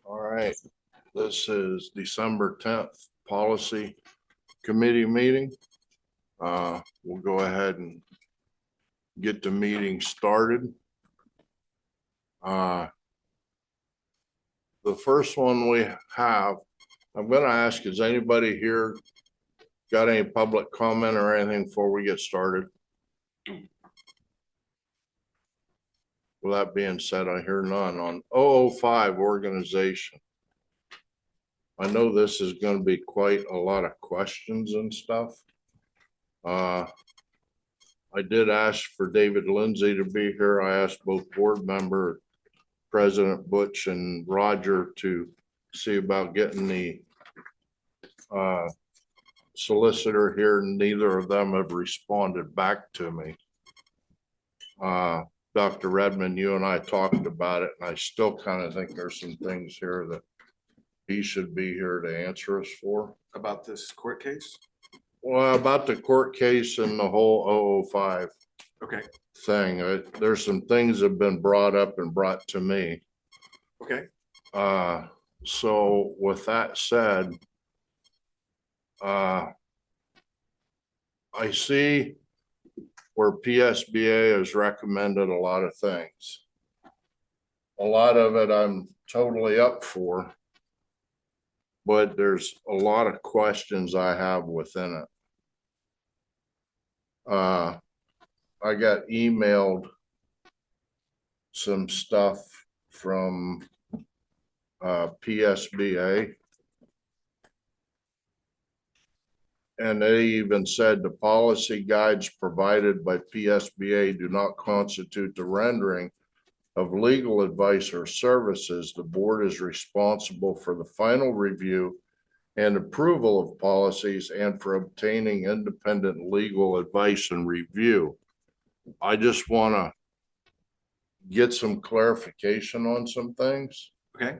All right, this is December 10th, Policy Committee meeting. We'll go ahead and get the meeting started. The first one we have, I'm gonna ask, has anybody here got any public comment or anything before we get started? With that being said, I hear none on 005 organization. I know this is going to be quite a lot of questions and stuff. I did ask for David Lindsay to be here. I asked both board member, President Butch and Roger to see about getting the solicitor here. Neither of them have responded back to me. Dr. Redmond, you and I talked about it, and I still kind of think there's some things here that he should be here to answer us for. About this court case? Well, about the court case and the whole 005 Okay. thing. There's some things that have been brought up and brought to me. Okay. So with that said, I see where PSBA has recommended a lot of things. A lot of it I'm totally up for, but there's a lot of questions I have within it. I got emailed some stuff from PSBA. And they even said the policy guides provided by PSBA do not constitute the rendering of legal advice or services. The board is responsible for the final review and approval of policies and for obtaining independent legal advice and review. I just want to get some clarification on some things. Okay.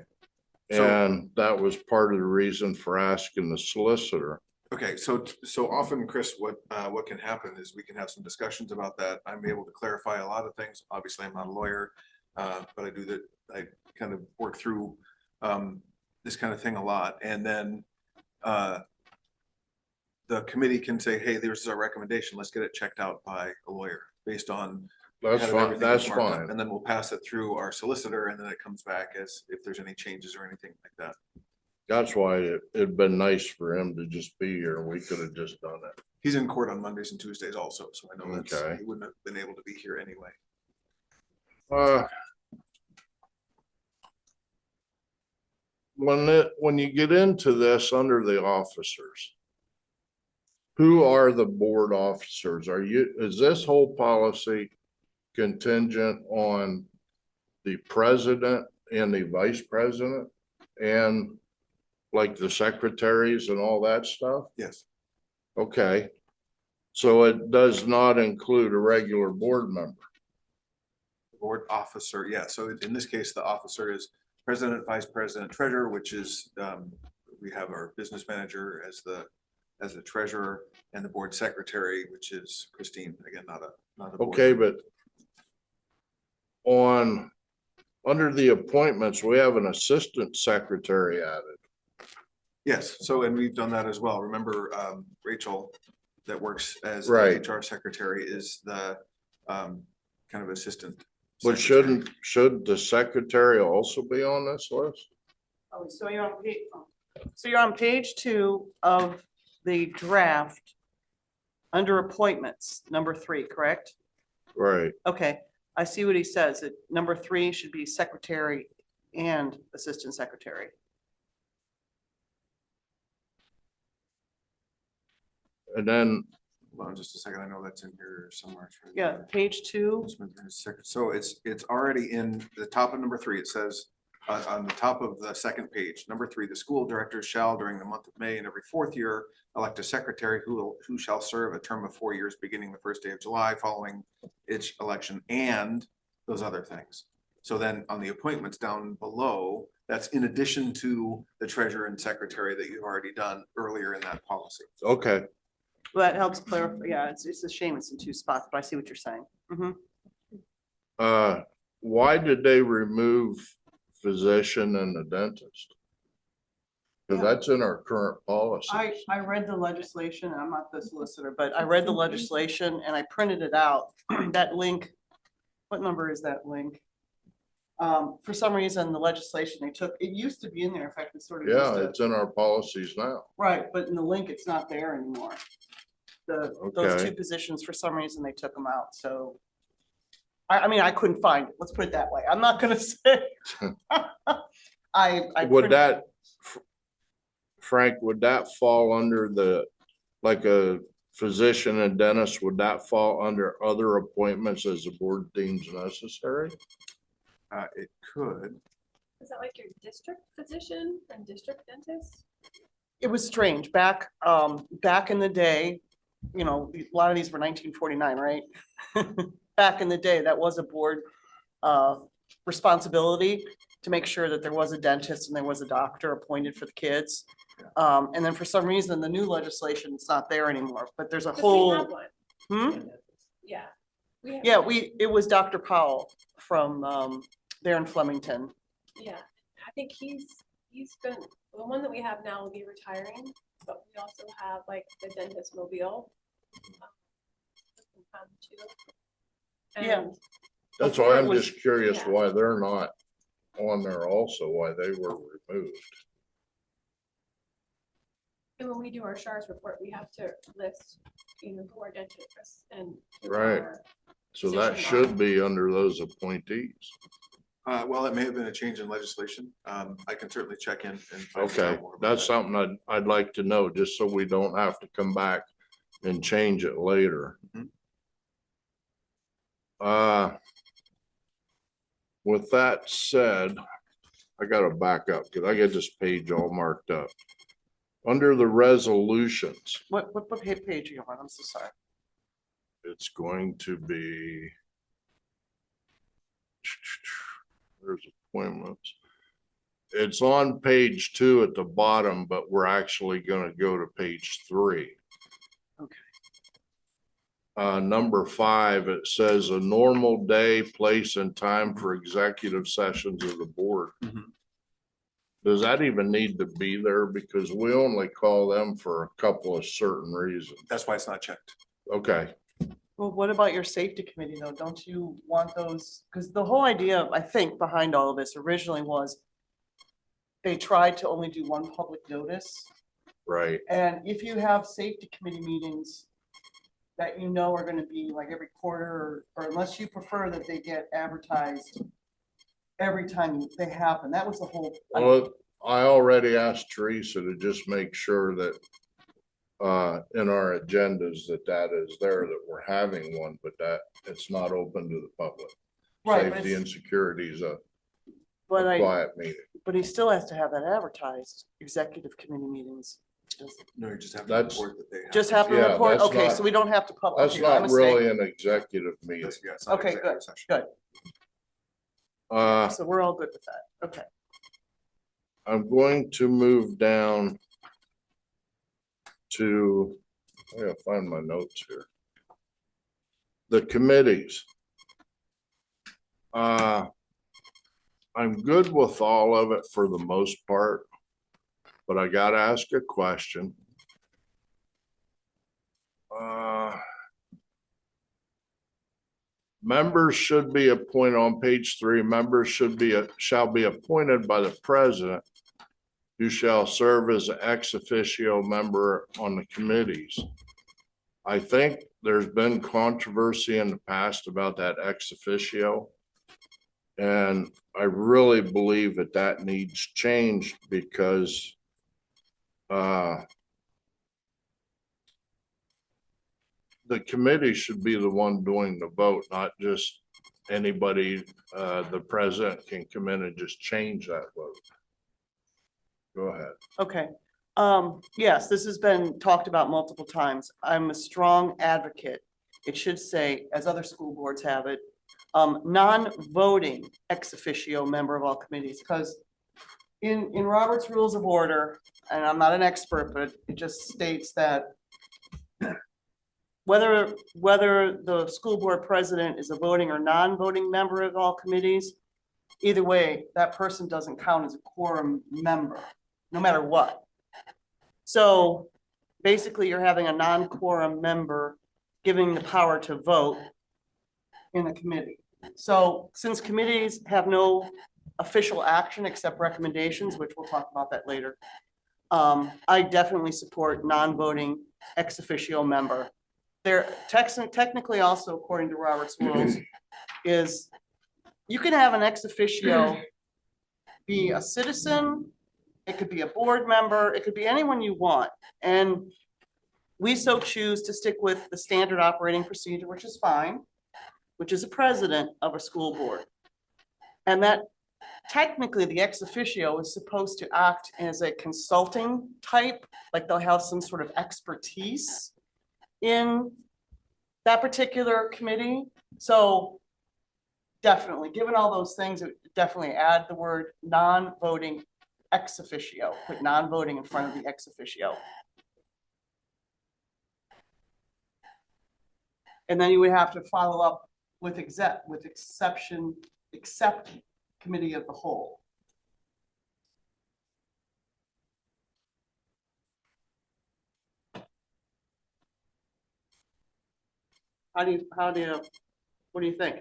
And that was part of the reason for asking the solicitor. Okay, so often, Chris, what can happen is we can have some discussions about that. I'm able to clarify a lot of things. Obviously, I'm not a lawyer, but I do that. I kind of work through this kind of thing a lot, and then the committee can say, "Hey, there's our recommendation. Let's get it checked out by a lawyer based on." That's fine. That's fine. And then we'll pass it through our solicitor, and then it comes back as if there's any changes or anything like that. That's why it'd been nice for him to just be here. We could have just done it. He's in court on Mondays and Tuesdays also, so I know that's, Okay. he wouldn't have been able to be here anyway. When you get into this under the officers, who are the board officers? Is this whole policy contingent on the president and the vice president and like the secretaries and all that stuff? Yes. Okay. So it does not include a regular board member. Board officer, yeah. So in this case, the officer is president, vice president, treasurer, which is we have our business manager as the treasurer, and the board secretary, which is Christine. Again, not a board Okay, member. but under the appointments, we have an assistant secretary added. Yes. So, and we've done that as well. Remember, Rachel that works as Right. the HR secretary is the kind of assistant. But secretary. should the secretary also be on this list? Oh, so you're on page 2 of the draft under appointments, number 3, correct? Right. Okay, I see what he says. That number 3 should be secretary and assistant secretary. And then, Hold on just a second. I know that's in here somewhere. Yeah, page 2. So it's already in the top of number 3. It says on the top of the second page, number 3, the school directors shall during the month of May and every 4th year elect a secretary who shall serve a term of 4 years beginning the first day of July following each election and those other things. So then on the appointments down below, that's in addition to the treasurer and secretary that you've already done earlier in that policy. okay. Well, that helps clarify. Yeah, it's a shame it's in 2 spots, but I see what you're saying. Why did they remove physician and a dentist. Cause Yeah. that's in our current policy. I read the legislation, and I'm not the solicitor, but I read the legislation and I printed it out. That link, what number is that link? For some reason, the legislation they took, it used to be in there, in fact, it's sort of. used Yeah, to- it's in our policies now. Right, but in the link, it's not there anymore. Those Okay. two positions, for some reason, they took them out, so. I mean, I couldn't find it, let's put it that way, I'm not gonna say. I Would printed- that, Frank, would that fall under the, like a physician and dentist, would that fall under other appointments as the board deems necessary? It could. Is that like your district physician and district dentist? It was strange, back in the day, you know, a lot of these were 1949, right? Back in the day, that was a board responsibility to make sure that there was a dentist and there was a doctor appointed for the kids. And then for some reason, the new legislation, it's not there anymore, but there's a 'Cause we whole. have one. Hmm? Yeah. We have Yeah, one. it was Dr. Powell from there in Flemington. Yeah, I think he's been, the one that we have now will be retiring, but we also have like the dentist mobile. Too. Yeah. And That's Before why it I'm was- just curious yeah. why they're not on there also, why they were removed. And when we do our SHARS report, we have to list, you know, who our dentists and. who Right. our- So that Position should on. be under those appointees. Well, it may have been a change in legislation. I can certainly check in and. find Okay, out more about that's that. something I'd like to know, just so we don't have to come back and change it later. Mhm. With that said, I gotta back up, cause I got this page all marked up. Under the resolutions, What page are you on? I'm so sorry. it's going to be. There's appointments. It's on page 2 at the bottom, but we're actually gonna go to page 3. Okay. Number 5, it says a normal day, place and time for executive sessions of the board. Mhm. Does that even need to be there? Because we only call them for a couple of certain reasons. That's why it's not checked. Okay, Well, what about your safety committee though? Don't you want those? Because the whole idea, I think, behind all of this originally was they tried to only do one public notice. right. And if you have safety committee meetings that you know are gonna be like every quarter, or unless you prefer that they get advertised every time they happen, that was the whole. Well, I already asked Teresa to just make sure that in our agendas that is there, that we're having one, but that it's not open to the public. Right, but Safety it's- and security is a But quiet meeting. but he still has to have that advertised, executive committee meetings. No, you just have to That's- report that they. have Just to. have to Yeah, report, that's okay, not- so we don't have to publish. That's not really an executive meeting. Yes, yeah, it's not Okay, executive good, session. good. So we're all good with that, okay. I'm going to move down to, I gotta find my notes here. The committees. I'm good with all of it for the most part, but I gotta ask a question. Members should be appointed on page 3, members shall be appointed by the president, who shall serve as an ex officio member on the committees. I think there's been controversy in the past about that ex officio. And I really believe that needs changed because the committee should be the one doing the vote, not just anybody. The president can come in and just change that vote. Go ahead. Okay, yes, this has been talked about multiple times. I'm a strong advocate. It should say, as other school boards have it, non-voting ex officio member of all committees, because in Robert's Rules of Order, and I'm not an expert, but it just states that whether the school board president is a voting or non-voting member of all committees, either way, that person doesn't count as a quorum member, no matter what. So basically, you're having a non-quorum member giving the power to vote in a committee. So since committees have no official action except recommendations, which we'll talk about that later, I definitely support non-voting ex officio member. They're technically also, according to Robert's rules, is you can have an ex officio be a citizen, it could be a board member, it could be anyone you want. And we so choose to stick with the standard operating procedure, which is fine, which is a president of a school board. And that technically the ex officio is supposed to act as a consulting type, like they'll have some sort of expertise in that particular committee. So definitely, given all those things, it would definitely add the word non-voting ex officio, put non-voting in front of the ex officio. And then you would have to follow up with except committee of the whole. What do you think?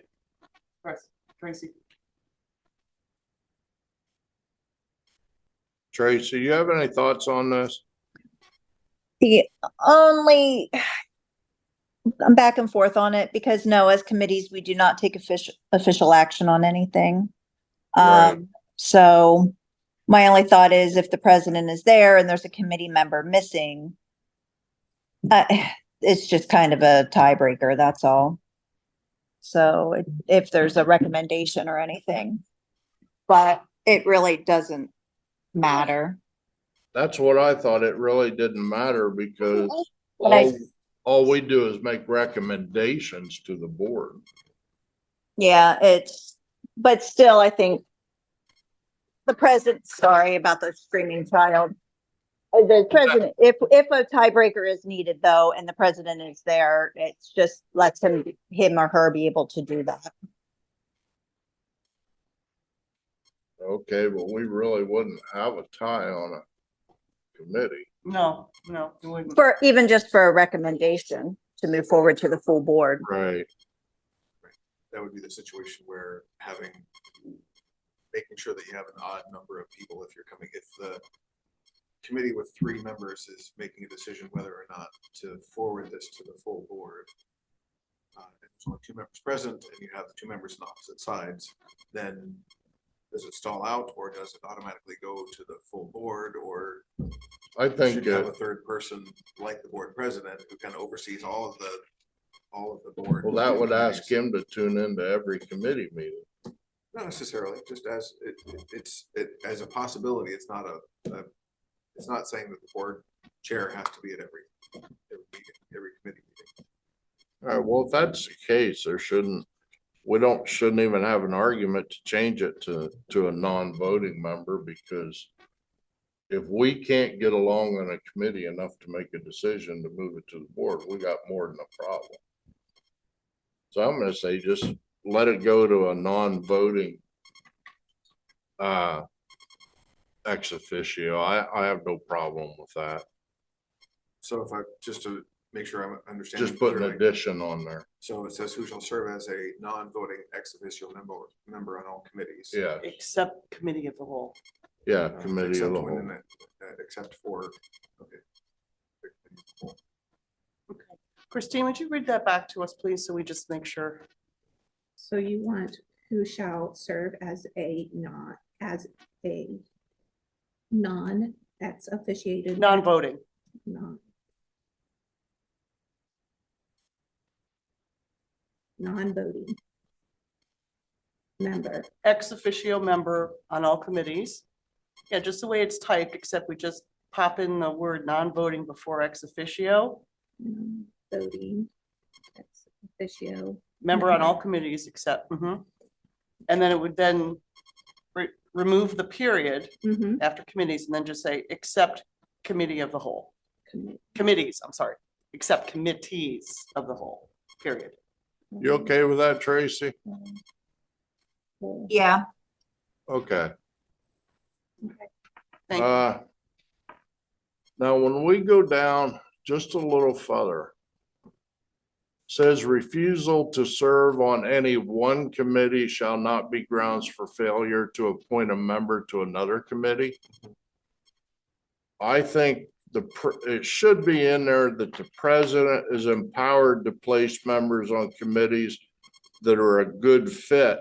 Tracy? Tracy, you have any thoughts on this? The only, I'm back and forth on it because no, as committees, we do not take official action on anything. Right. So my only thought is if the president is there and there's a committee member missing, it's just kind of a tiebreaker, that's all. So if there's a recommendation or anything, but it really doesn't matter. That's what I thought. It really didn't matter because But all we do is make recommendations to the board. Yeah, but still, I think the president, sorry about the screaming child. The president, if a tiebreaker is needed though, and the president is there, it's just lets him or her be able to do that. Okay, but we really wouldn't have a tie on a committee. No, you wouldn't. For even just for a recommendation to move forward to the full board. Right. That would be the situation where making sure that you have an odd number of people if the committee with 3 members is making a decision whether or not to forward this to the full board. If there's only 2 members present and you have the 2 members on opposite sides, then does it stall out or does it automatically go to the full board, or I think should you have a 3rd person like the board president who kind of oversees all of the board? well, that would ask him to tune into every committee meeting. Not necessarily, just as it's as a possibility. It's not it's not saying that the board chair has to be at every meeting, every committee meeting. All right, well, if that's the case, shouldn't even have an argument to change it to a non-voting member, because if we can't get along in a committee enough to make a decision to move it to the board, we got more than a problem. So I'm gonna say just let it go to a non-voting ex officio. I have no problem with that. So if I, just to make sure I'm understanding. Just put an clearly, addition on there. so it says who shall serve as a non-voting ex officio member on all committees. Yeah, Except committee of the whole. yeah, committee of Except the when whole. except for, okay. Christine, would you read that back to us, please, so we just make sure? So you want who shall serve as a non-ex officiated. Non-voting. Non-voting member. Ex officio member on all committees. Yeah, just the way it's typed, except we just pop in the word non-voting before ex officio. Voting ex officio. Member on all committees except, and then it would then remove the period Mhm. after committees and then just say, except committee of the whole. Committees, I'm sorry, except committees of the whole, period. You okay with that, Tracy? Yeah, Okay. Thank you. Now, when we go down just a little further, says refusal to serve on any one committee shall not be grounds for failure to appoint a member to another committee. I think it should be in there that the president is empowered to place members on committees that are a good fit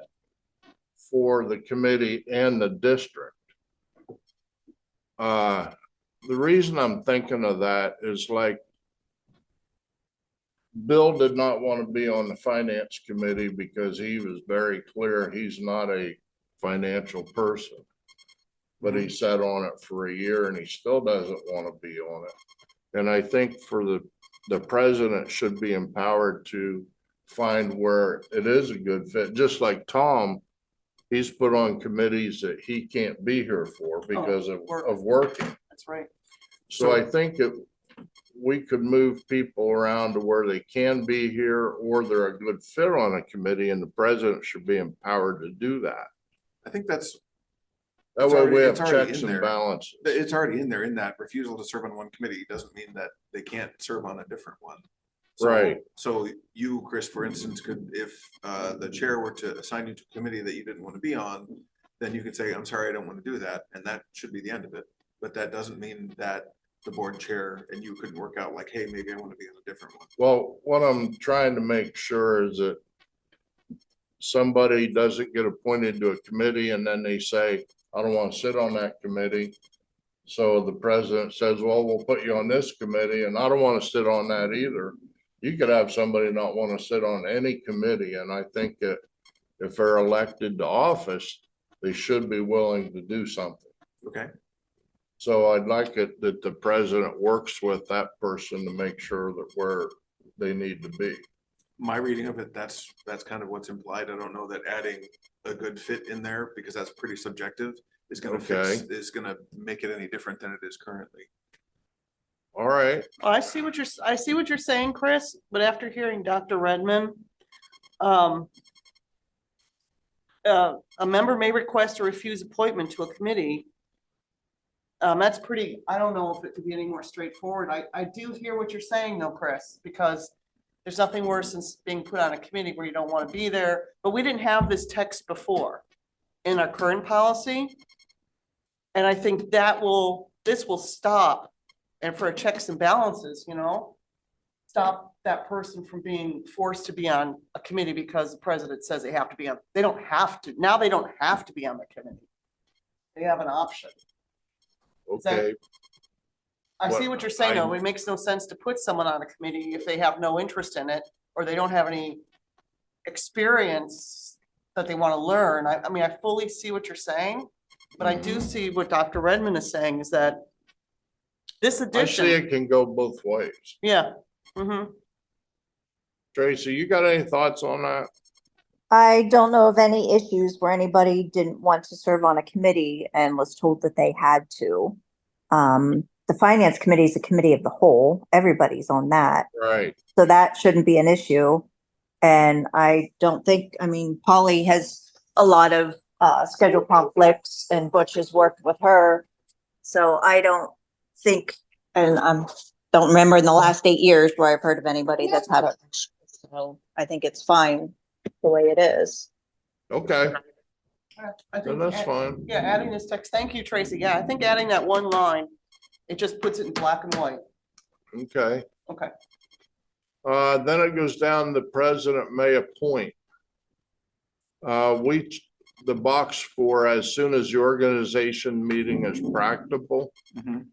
for the committee and the district. The reason I'm thinking of that is like Bill did not want to be on the finance committee because he was very clear he's not a financial person. But he sat on it for a year and he still doesn't want to be on it. And I think for the president should be empowered to find where it is a good fit, just like Tom, he's put on committees that he can't be here for because of working. That's right. So I think that we could move people around to where they can be here or they're a good fit on a committee, and the president should be empowered to do that. I think that's, That It's way already- we have it's already checks in and there. balances. it's already in there in that refusal to serve on one committee doesn't mean that they can't serve on a different one. So- Right. So you, Chris, for instance, could, if the chair were to assign you to a committee that you didn't want to be on, then you could say, I'm sorry, I don't want to do that, and that should be the end of it. But that doesn't mean that the board chair and you couldn't work out like, hey, maybe I want to be on a different one. Well, what I'm trying to make sure is that somebody doesn't get appointed to a committee and then they say, I don't want to sit on that committee. So the president says, well, we'll put you on this committee, and I don't want to sit on that either. You could have somebody not want to sit on any committee, and I think that if they're elected to office, they should be willing to do something. Okay, So I'd like it that the president works with that person to make sure that where they need to be. my reading of it, that's kind of what's implied. I don't know that adding a good fit in there, because that's pretty subjective, is gonna fix, Okay. is gonna make it any different than it is currently. All right, I see what you're saying, Chris, but after hearing Dr. Redmond, a member may request or refuse appointment to a committee. That's pretty, I don't know if it could be any more straightforward. I do hear what you're saying though, Chris, because there's nothing worse than being put on a committee where you don't want to be there, but we didn't have this text before in our current policy. And I think this will stop, and for checks and balances, stop that person from being forced to be on a committee because the president says they have to be on, they don't have to, now they don't have to be on the committee. They have an option. that- okay. I see What what you're saying, though. I- It makes no sense to put someone on a committee if they have no interest in it, or they don't have any experience that they want to learn. I mean, I fully see what you're saying, but I do see what Dr. Redmond is saying is that this I see addition, it can go both ways. yeah. Mm-hmm. Tracy, you got any thoughts on that? I don't know of any issues where anybody didn't want to serve on a committee and was told that they had to. The finance committee is a committee of the whole. Everybody's on that. Right, So that shouldn't be an issue. And I don't think, I mean, Polly has a lot of schedule conflicts and Butch has worked with her. So I don't think, and don't remember in the last 8 years where I've heard of anybody that's had it. So I think it's fine the way it is. okay, I then think, that's fine. yeah, adding this text, thank you, Tracy. Yeah, I think adding that one line, it just puts it in black and white. Okay. Okay. Then it goes down, the president may appoint. The box for as soon as the organization meeting is practicable. Mhm.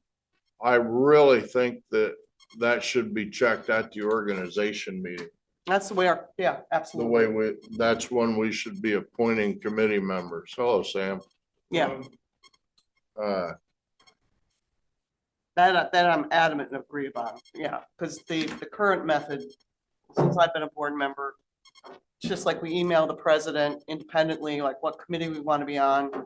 I really think that should be checked at the organization meeting. That's the way yeah, The absolutely. way that's when we should be appointing committee members. Hello, Sam. Yeah, Uh, that I'm adamant and agree about. Yeah, because the current method, since I've been a board member, it's just like we email the president independently, like what committee we want to be on. And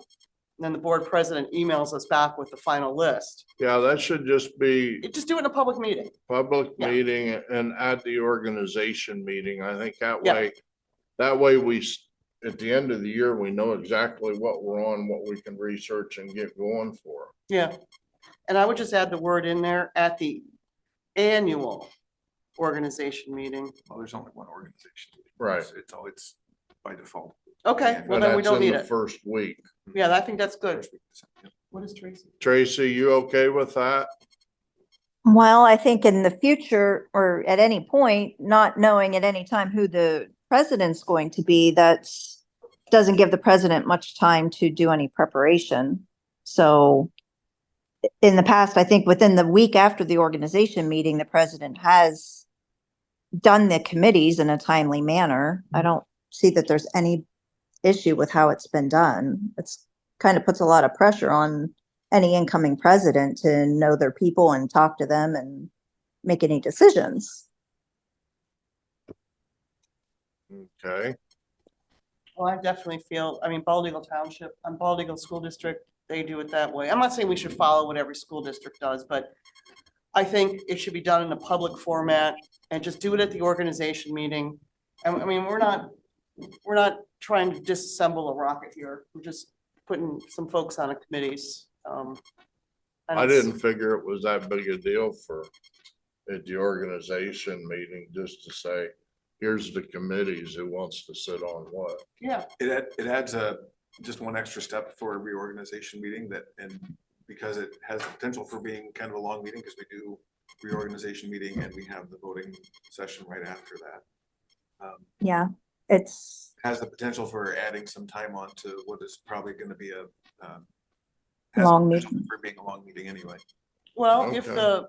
then the board president emails us back with the final list. yeah, that should just be You just do it in a public meeting. public Yeah. meeting and at the organization meeting. I think Yeah. that way at the end of the year, we know exactly what we're on, what we can research and get going for. Yeah. And I would just add the word in there at the annual organization meeting. Well, there's only one organization. Right. It's by default. Okay, well And then we that's don't in need the it. first week. Yeah, I think that's good. First week of December. What is Tracy? Tracy, you okay with that? Well, I think in the future or at any point, not knowing at any time who the president's going to be, that's doesn't give the president much time to do any preparation. So in the past, I think within the week after the organization meeting, the president has done the committees in a timely manner. I don't see that there's any issue with how it's been done. It's kind of puts a lot of pressure on any incoming president to know their people and talk to them and make any decisions. Okay, Well, I definitely feel, I mean, Bald Eagle Township, Bald Eagle School District, they do it that way. I'm not saying we should follow what every school district does, but I think it should be done in a public format and just do it at the organization meeting. And I mean, we're not trying to disassemble a rocket here. We're just putting some folks on the committees. I don't didn't figure it was that big a deal for at the organization meeting, just to say, here's the committees who wants to sit on what. Yeah, It adds just one extra step for a reorganization meeting and because it has the potential for being kind of a long meeting, because we do reorganization meeting and we have the voting session right after that. Yeah, it's Has the potential for adding some time on to what is probably going to be a long potential meeting. for being a long meeting anyway. well, if Okay.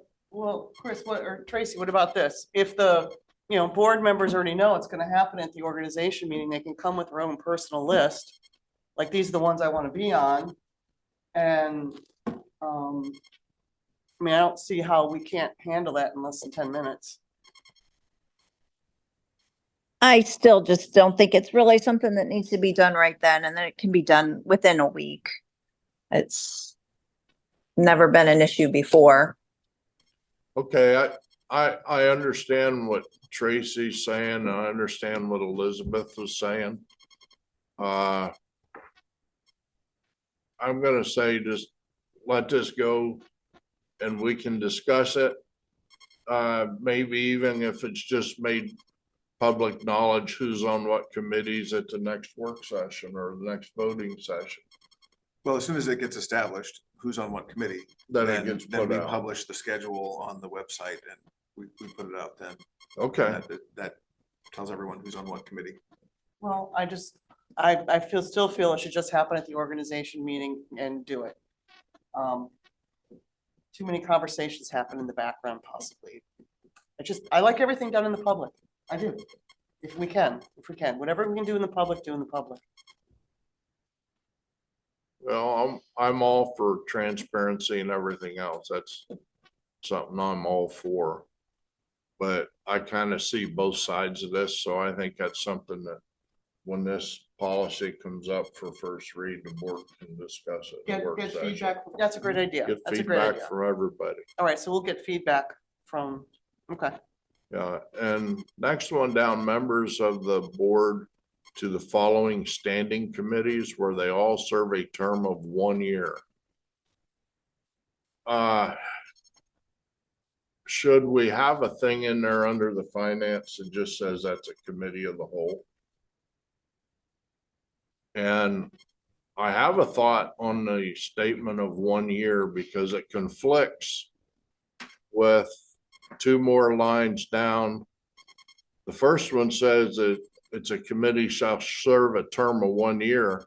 Chris, or Tracy, what about this? If the, board members already know it's gonna happen at the organization meeting, they can come with their own personal list. Like, these are the ones I wanna be on. And, I mean, I don't see how we can't handle that in less than 10 minutes. I still just don't think it's really something that needs to be done right then, and then it can be done within a week. It's never been an issue before. Okay, I understand what Tracy's saying, and I understand what Elizabeth was saying. I'm gonna say just let this go and we can discuss it. Maybe even if it's just made public knowledge who's on what committees at the next work session or the next voting session. Well, as soon as it gets established, who's on what committee, Then it then gets then put we out. publish the schedule on the website and we put it out then. Okay, That tells everyone who's on what committee. Well, I still feel it should just happen at the organization meeting and do it. Too many conversations happen in the background possibly. I like everything done in the public. I do. If we can, whatever we can do in the public, do in the public. well, I'm all for transparency and everything else. That's something I'm all for. But I kind of see both sides of this, so I think that's something that when this policy comes up for first read, the board can discuss it. in Get work get session. feedback. That's a great idea. Get That's a great feedback idea. from everybody. All right, so we'll get feedback from, okay. Yeah, and next one down, members of the board to the following standing committees where they all serve a term of 1 year. Should we have a thing in there under the finance that just says that's a committee of the whole? And I have a thought on the statement of 1 year because it conflicts with two more lines down. The first one says that it's a committee shall serve a term of 1 year.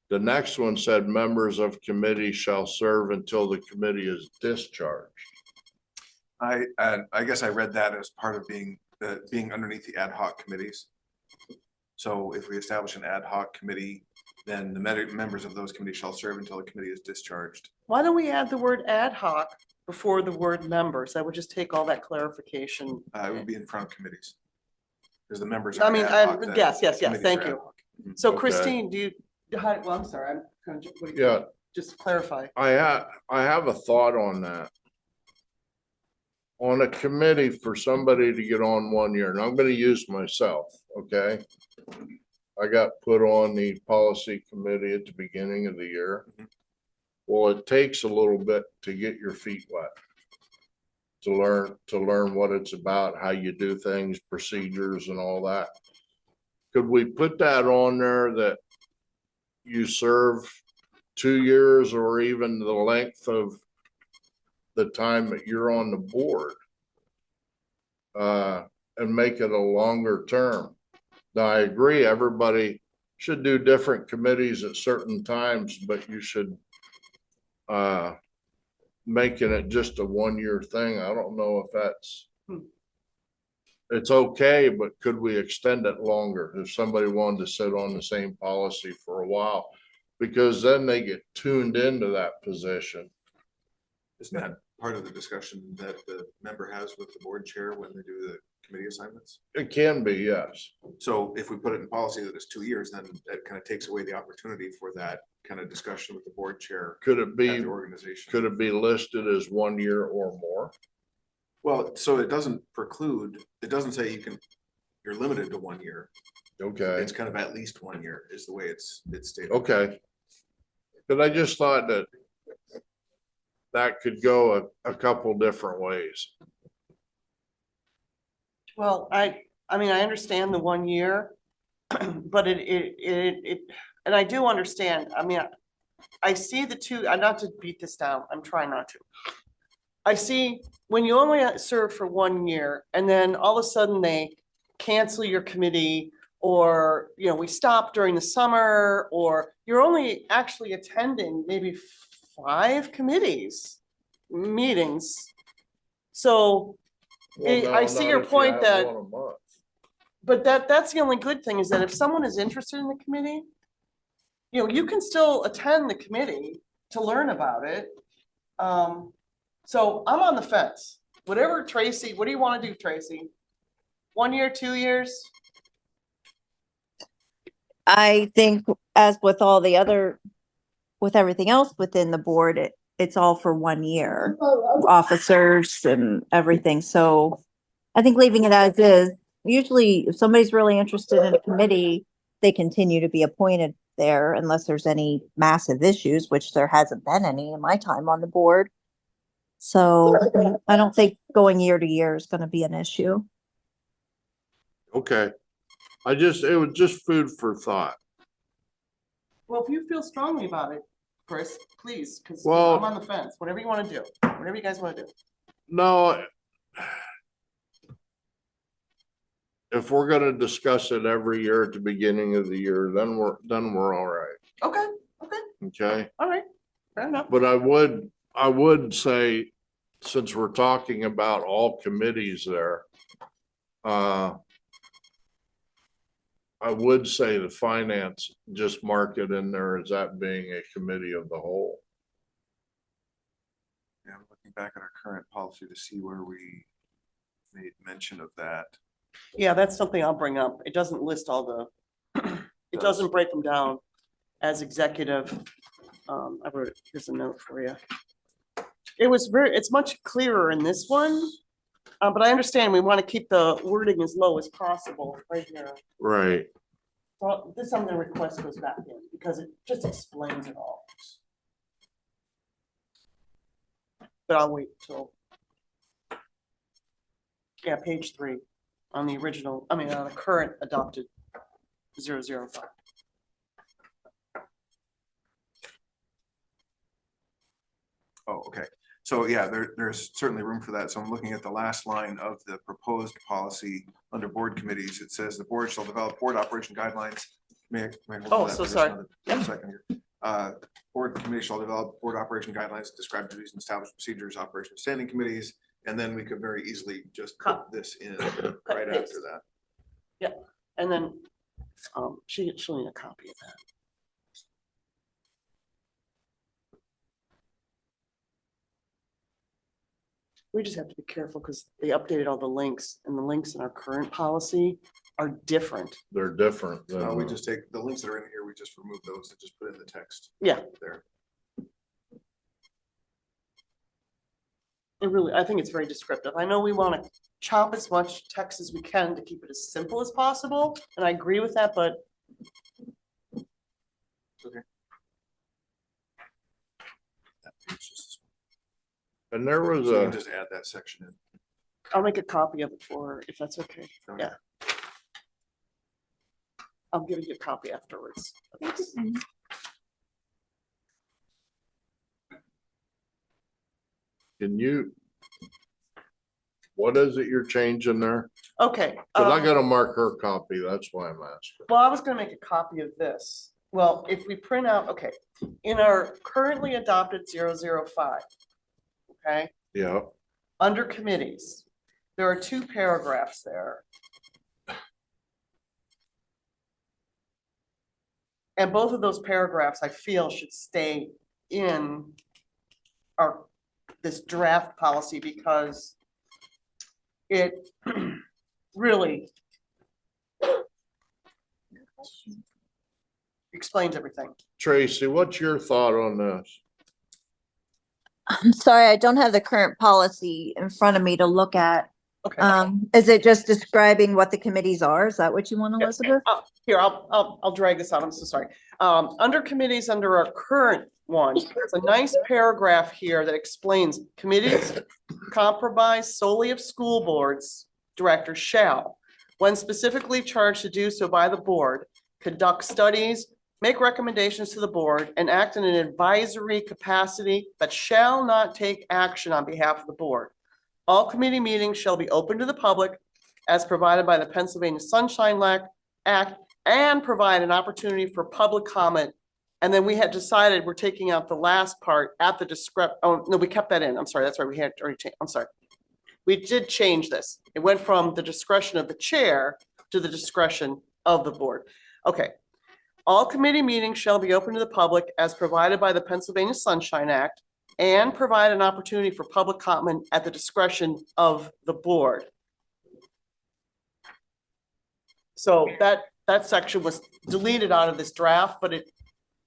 The next one said members of committee shall serve until the committee is discharged. I guess I read that as part of being underneath the ad hoc committees. So if we establish an ad hoc committee, then the members of those committees shall serve until the committee is discharged. Why don't we add the word ad hoc before the word members? That would just take all that clarification. It would be in front of committees. Because the members. I are mean, ad hoc, then yes, committees thank are ad you. hoc. So Okay. Christine, well, I'm sorry, I'm kind of, what do you- Yeah, just clarify. I have a thought on that. On a committee for somebody to get on 1 year, and I'm gonna use myself, okay? I got put on the policy committee at the beginning of the year. Mhm. Well, it takes a little bit to get your feet wet. To learn what it's about, how you do things, procedures and all that. Could we put that on there that you serve 2 years or even the length of the time that you're on the board? And make it a longer term. Now, I agree, everybody should do different committees at certain times, but you should making it just a 1 year thing. I don't know if that's it's okay, but could we extend it longer if somebody wanted to sit on the same policy for a while? Because then they get tuned into that position. Isn't that part of the discussion that the member has with the board chair when they do the committee assignments? It can be, yes. So if we put it in policy that it's 2 years, then that kind of takes away the opportunity for that kind of discussion with the board chair Could it at be, the organization. could it be listed as 1 year or more? Well, so it doesn't preclude, it doesn't say you're limited to 1 year. Okay, It's kind of at least 1 year is the way it's stated. okay. But I just thought that that could go a couple different ways. Well, I mean, I understand the 1 year, but and I do understand, I mean, I see the two, not to beat this down, I'm trying not to. I see when you only serve for 1 year and then all of a sudden they cancel your committee, or, you know, we stop during the summer, or you're only actually attending maybe 5 committees meetings. So I see your point that, but that's the only good thing is that if someone is interested in the committee, you know, you can still attend the committee to learn about it. So I'm on the fence. Whatever, Tracy, what do you want to do, Tracy? 1 year, 2 years? I think as with all the other, with everything else within the board, it's all for 1 year, officers and everything. So I think leaving it as is, usually if somebody's really interested in a committee, they continue to be appointed there unless there's any massive issues, which there hasn't been any in my time on the board. So I don't think going year to year is going to be an issue. Okay. It was just food for thought. Well, if you feel strongly about it, Chris, please, because Well- I'm on the fence. Whatever you want to do, whatever you guys want to do. No. If we're gonna discuss it every year at the beginning of the year, then we're all right, Okay, okay? all right, fair enough. But I would say, since we're talking about all committees there, I would say the finance, just mark it in there as that being a committee of the whole. Yeah, I'm looking back at our current policy to see where we made mention of that. Yeah, that's something I'll bring up. It doesn't list all the, it doesn't break them down as executive. I wrote it, here's a note for you. It's much clearer in this one, but I understand we want to keep the wording as low as possible right here. Right. Well, this I'm gonna request goes back in because it just explains it all. But I'll wait till. Yeah, page 3 on the original, on the current adopted 005. Oh, okay. So yeah, there's certainly room for that. So I'm looking at the last line of the proposed policy under board committees. It says the board shall develop board operation guidelines. May I hold Oh, that so for just sorry. another second here? Board committee shall develop board operation guidelines, describe duties and establish procedures, operation of standing committees. And then we could very easily just put this in right paste. after that. And then she'll need a copy of that. We just have to be careful because they updated all the links, and the links in our current policy are different. They're different We than, just take the links that are in here, we just remove those and just put in the text Yeah, there. it really, I think it's very descriptive. I know we want to chop as much text as we can to keep it as simple as possible, and I agree with that, but Okay. And there was So you can a, just add that section in. I'll make a copy of it for, her, if that's okay. Okay. Yeah. I'll give you a copy afterwards. can you? What is it you're changing there? Okay. Cause I gotta mark her copy, that's why I'm asking. Well, I was gonna make a copy of this. Well, if we print out, okay, in our currently adopted 005, okay, Yeah, under committees, there are 2 paragraphs there. And both of those paragraphs, I feel, should stay in this draft policy because it really explains everything. Tracy, what's your thought on this? I'm sorry, I don't have the current policy in front of me to look at. Okay. Is it just describing what the committees are? Is that what you want, Yeah, Elizabeth? Here, I'll drag this out. I'm so sorry. Under committees, under our current one, there's a nice paragraph here that explains committees comprised solely of school boards, directors shall, when specifically charged to do so by the board, conduct studies, make recommendations to the board, and act in an advisory capacity, but shall not take action on behalf of the board. All committee meetings shall be open to the public as provided by the Pennsylvania Sunshine Act and provide an opportunity for public comment. And then we had decided we're taking out the last part at the oh, no, we kept that in. I'm sorry, that's right. We had already changed. I'm sorry. We did change this. It went from the discretion of the chair to the discretion of the board. Okay. All committee meetings shall be open to the public as provided by the Pennsylvania Sunshine Act and provide an opportunity for public comment at the discretion of the board. So that section was deleted out of this draft, but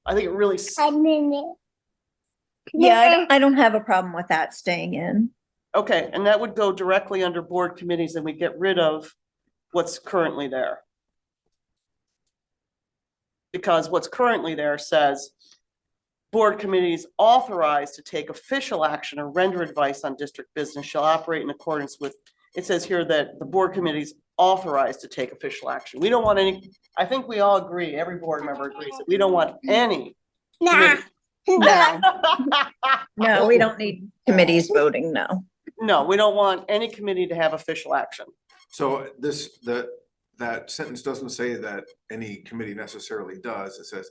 I think it really, Yeah, I don't have a problem with that staying in. okay, and that would go directly under board committees and we get rid of what's currently there. Because what's currently there says, board committees authorized to take official action or render advice on district business shall operate in accordance with, it says here that the board committees authorized to take official action. We don't want any, I think we all agree, every board member agrees that we don't want any. committee- No, no, we don't need committees voting, no. No, we don't want any committee to have official action. So that sentence doesn't say that any committee necessarily does. It says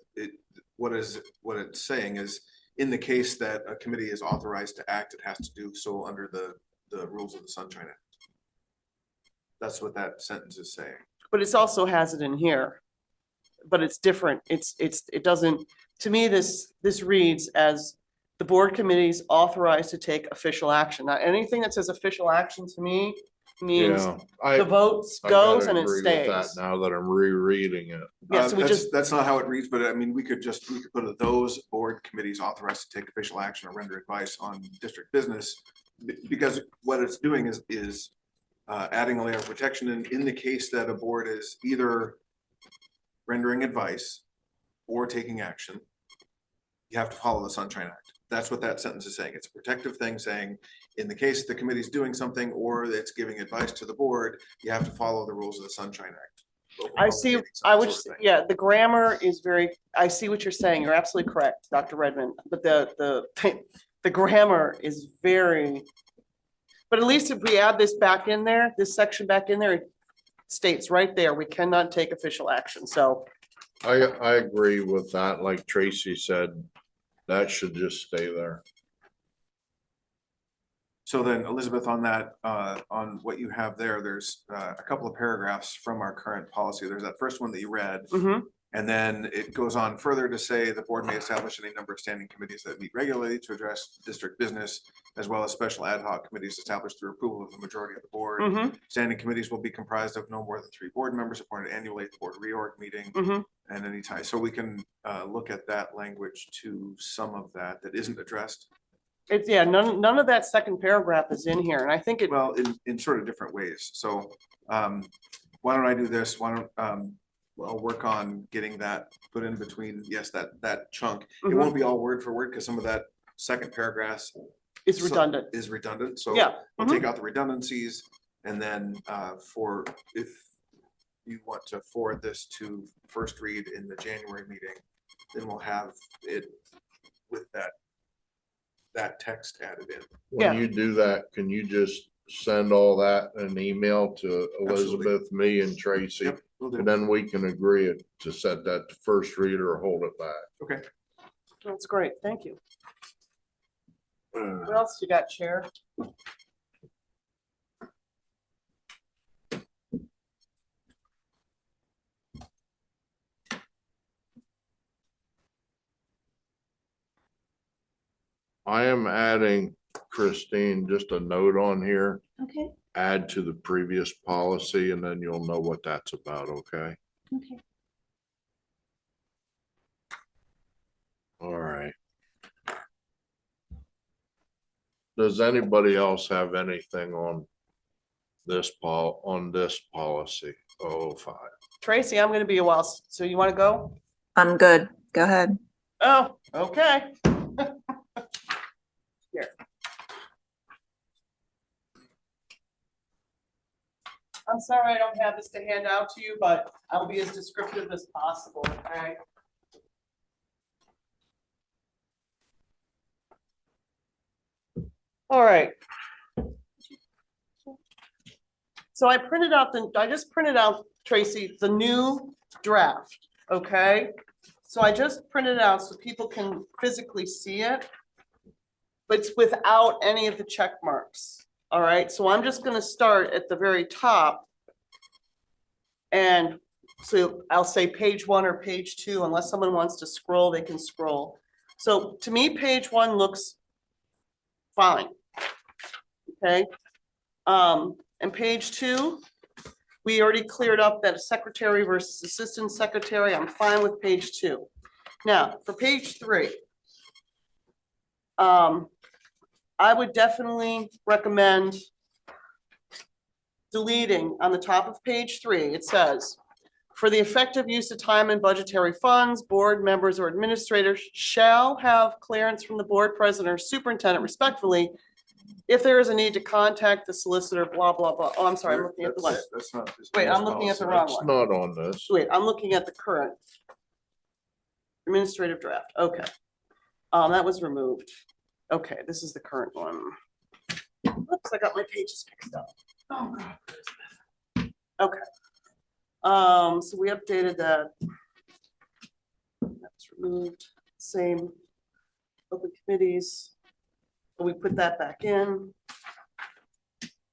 what it's saying is, in the case that a committee is authorized to act, it has to do so under the rules of the Sunshine Act. That's what that sentence is saying. But it's also has it in here. But it's different. It doesn't, to me, this reads as the board committees authorized to take official action. Now, anything that says official action to me means Yeah, the votes I goes gotta and it agree with that stays. now that I'm rereading it. Yeah, so we just, That's not how it reads, but I mean, we could put those board committees authorized to take official action or render advice on district business. Because what it's doing is adding a layer of protection in the case that a board is either rendering advice or taking action. You have to follow the Sunshine Act. That's what that sentence is saying. It's a protective thing saying, in the case the committee's doing something or it's giving advice to the board, you have to follow the rules of the Sunshine Act. I see, yeah, the grammar is very, I see what you're saying. You're absolutely correct, Dr. Redmond. But the grammar is very, but at least if we add this back in there, this section back in there, it states right there, we cannot take official action. So I agree with that. Like Tracy said, that should just stay there. So then, Elizabeth, on that, on what you have there, there's a couple of paragraphs from our current policy. There's that first one that you read. mhm. And then it goes on further to say the board may establish any number of standing committees that meet regularly to address district business, as well as special ad hoc committees established through approval of the majority of the board. Mhm. Standing committees will be comprised of no more than 3 board members appointed annually at the board reorg meeting. Mhm. And any time, so we can look at that language to some of that isn't addressed. It's, yeah, none of that second paragraph is in here. And I think it, Well, in sort of different ways. So why don't I do this? Why don't I'll work on getting that put in between, yes, that chunk. It Mhm. won't be all word for word because some of that second paragraph It's redundant. is redundant, so Yeah. we'll mhm. take out the redundancies. And then for, if you want to forward this to first read in the January meeting, then we'll have it with that text added in. Yeah. When you do that, can you just send all that in an email to Absolutely. Elizabeth, me and Tracy? Yep, will do. And then we can agree to set that to first read or hold it back. Okay. That's great. Thank you. What else you got, Chair? I am adding, Christine, just a note on here, Okay, add to the previous policy, and then you'll know what that's about, okay? okay. All right. Does anybody else have anything on this policy? 005. Tracy, I'm gonna be a while, so you wanna go? I'm good. Go ahead. Oh, okay. Here. I'm sorry I don't have this to hand out to you, but I'll be as descriptive as possible, okay? All right. So I just printed out, Tracy, the new draft, okay? So I just printed it out so people can physically see it. But it's without any of the check marks, all right? So I'm just gonna start at the very top. And so I'll say page 1 or page 2, unless someone wants to scroll, they can scroll. So to me, page 1 looks fine. Okay, and page 2, we already cleared up that secretary versus assistant secretary. I'm fine with page 2. Now, for page 3, I would definitely recommend deleting on the top of page 3. It says, for the effective use of time and budgetary funds, board members or administrators shall have clearance from the board president or superintendent respectfully if there is a need to contact the solicitor, blah, blah, blah. Oh, I'm sorry, I'm looking at the one. That's not. this Wait, I'm policy. looking at the wrong It's one. not on this. Wait, I'm looking at the current administrative draft. Okay. That was removed. Okay, this is the current one. Oops, I got my pages mixed up. Oh, God. Okay. So we updated that. That's removed. Same open committees. We put that back in.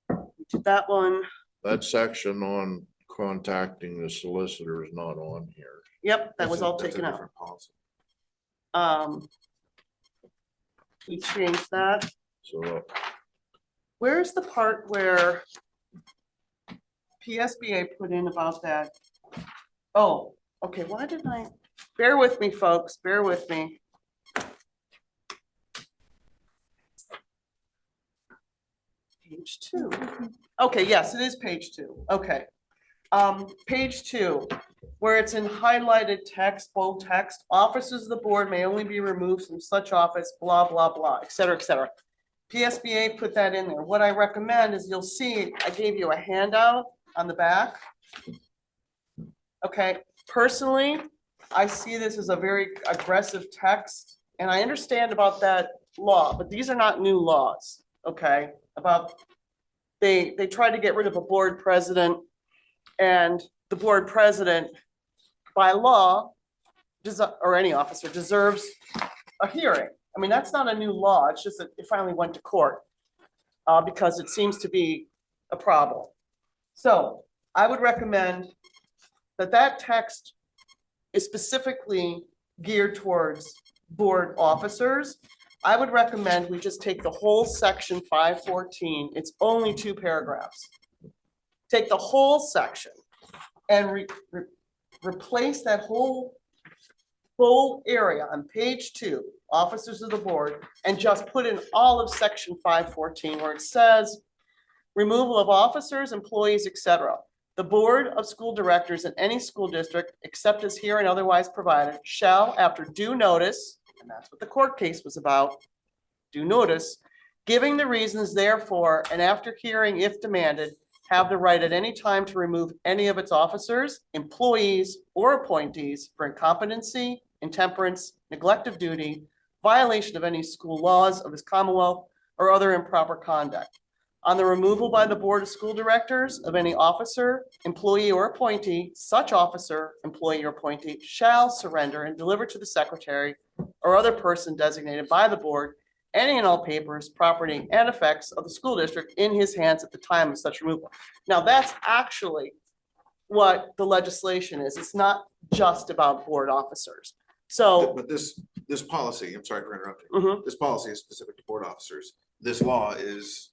We did that one. That section on contacting the solicitor is not on here. Yep, that was all That's a taken out. different policy. We changed that. So Where's the part where PSBA put in about that? Oh, okay, why didn't I? Bear with me, folks, bear with me. Page 2. Okay, yes, it is page 2. Okay. Page 2, where it's in highlighted text, bold text, officers of the board may only be removed from such office, blah, blah, blah, et cetera, et cetera. PSBA put that in there. What I recommend is you'll see, I gave you a handout on the back. Okay, personally, I see this as a very aggressive text, and I understand about that law, but these are not new laws, okay? They tried to get rid of a board president, and the board president, by law, or any officer, deserves a hearing. I mean, that's not a new law, it's just that it finally went to court because it seems to be a problem. So I would recommend that text is specifically geared towards board officers. I would recommend we just take the whole section 514, it's only 2 paragraphs. Take the whole section and replace that whole bold area on page 2, officers of the board, and just put in all of section 514 where it says removal of officers, employees, etc. The Board of School Directors in any school district, except as herein otherwise provided, shall, after due notice, and that's what the court case was about, due notice, giving the reasons therefore, and after hearing if demanded, have the right at any time to remove any of its officers, employees, or appointees for incompetency, intemperance, neglect of duty, violation of any school laws of this Commonwealth, or other improper conduct. On the removal by the Board of School Directors of any officer, employee, or appointee, such officer, employee, or appointee shall surrender and deliver to the secretary or other person designated by the board any and all papers, property, and effects of the school district in his hands at the time of such removal. Now, that's actually what the legislation is. It's not just about board officers. So, But this policy, I'm sorry for interrupting. mhm, This policy is specific to board officers. This law is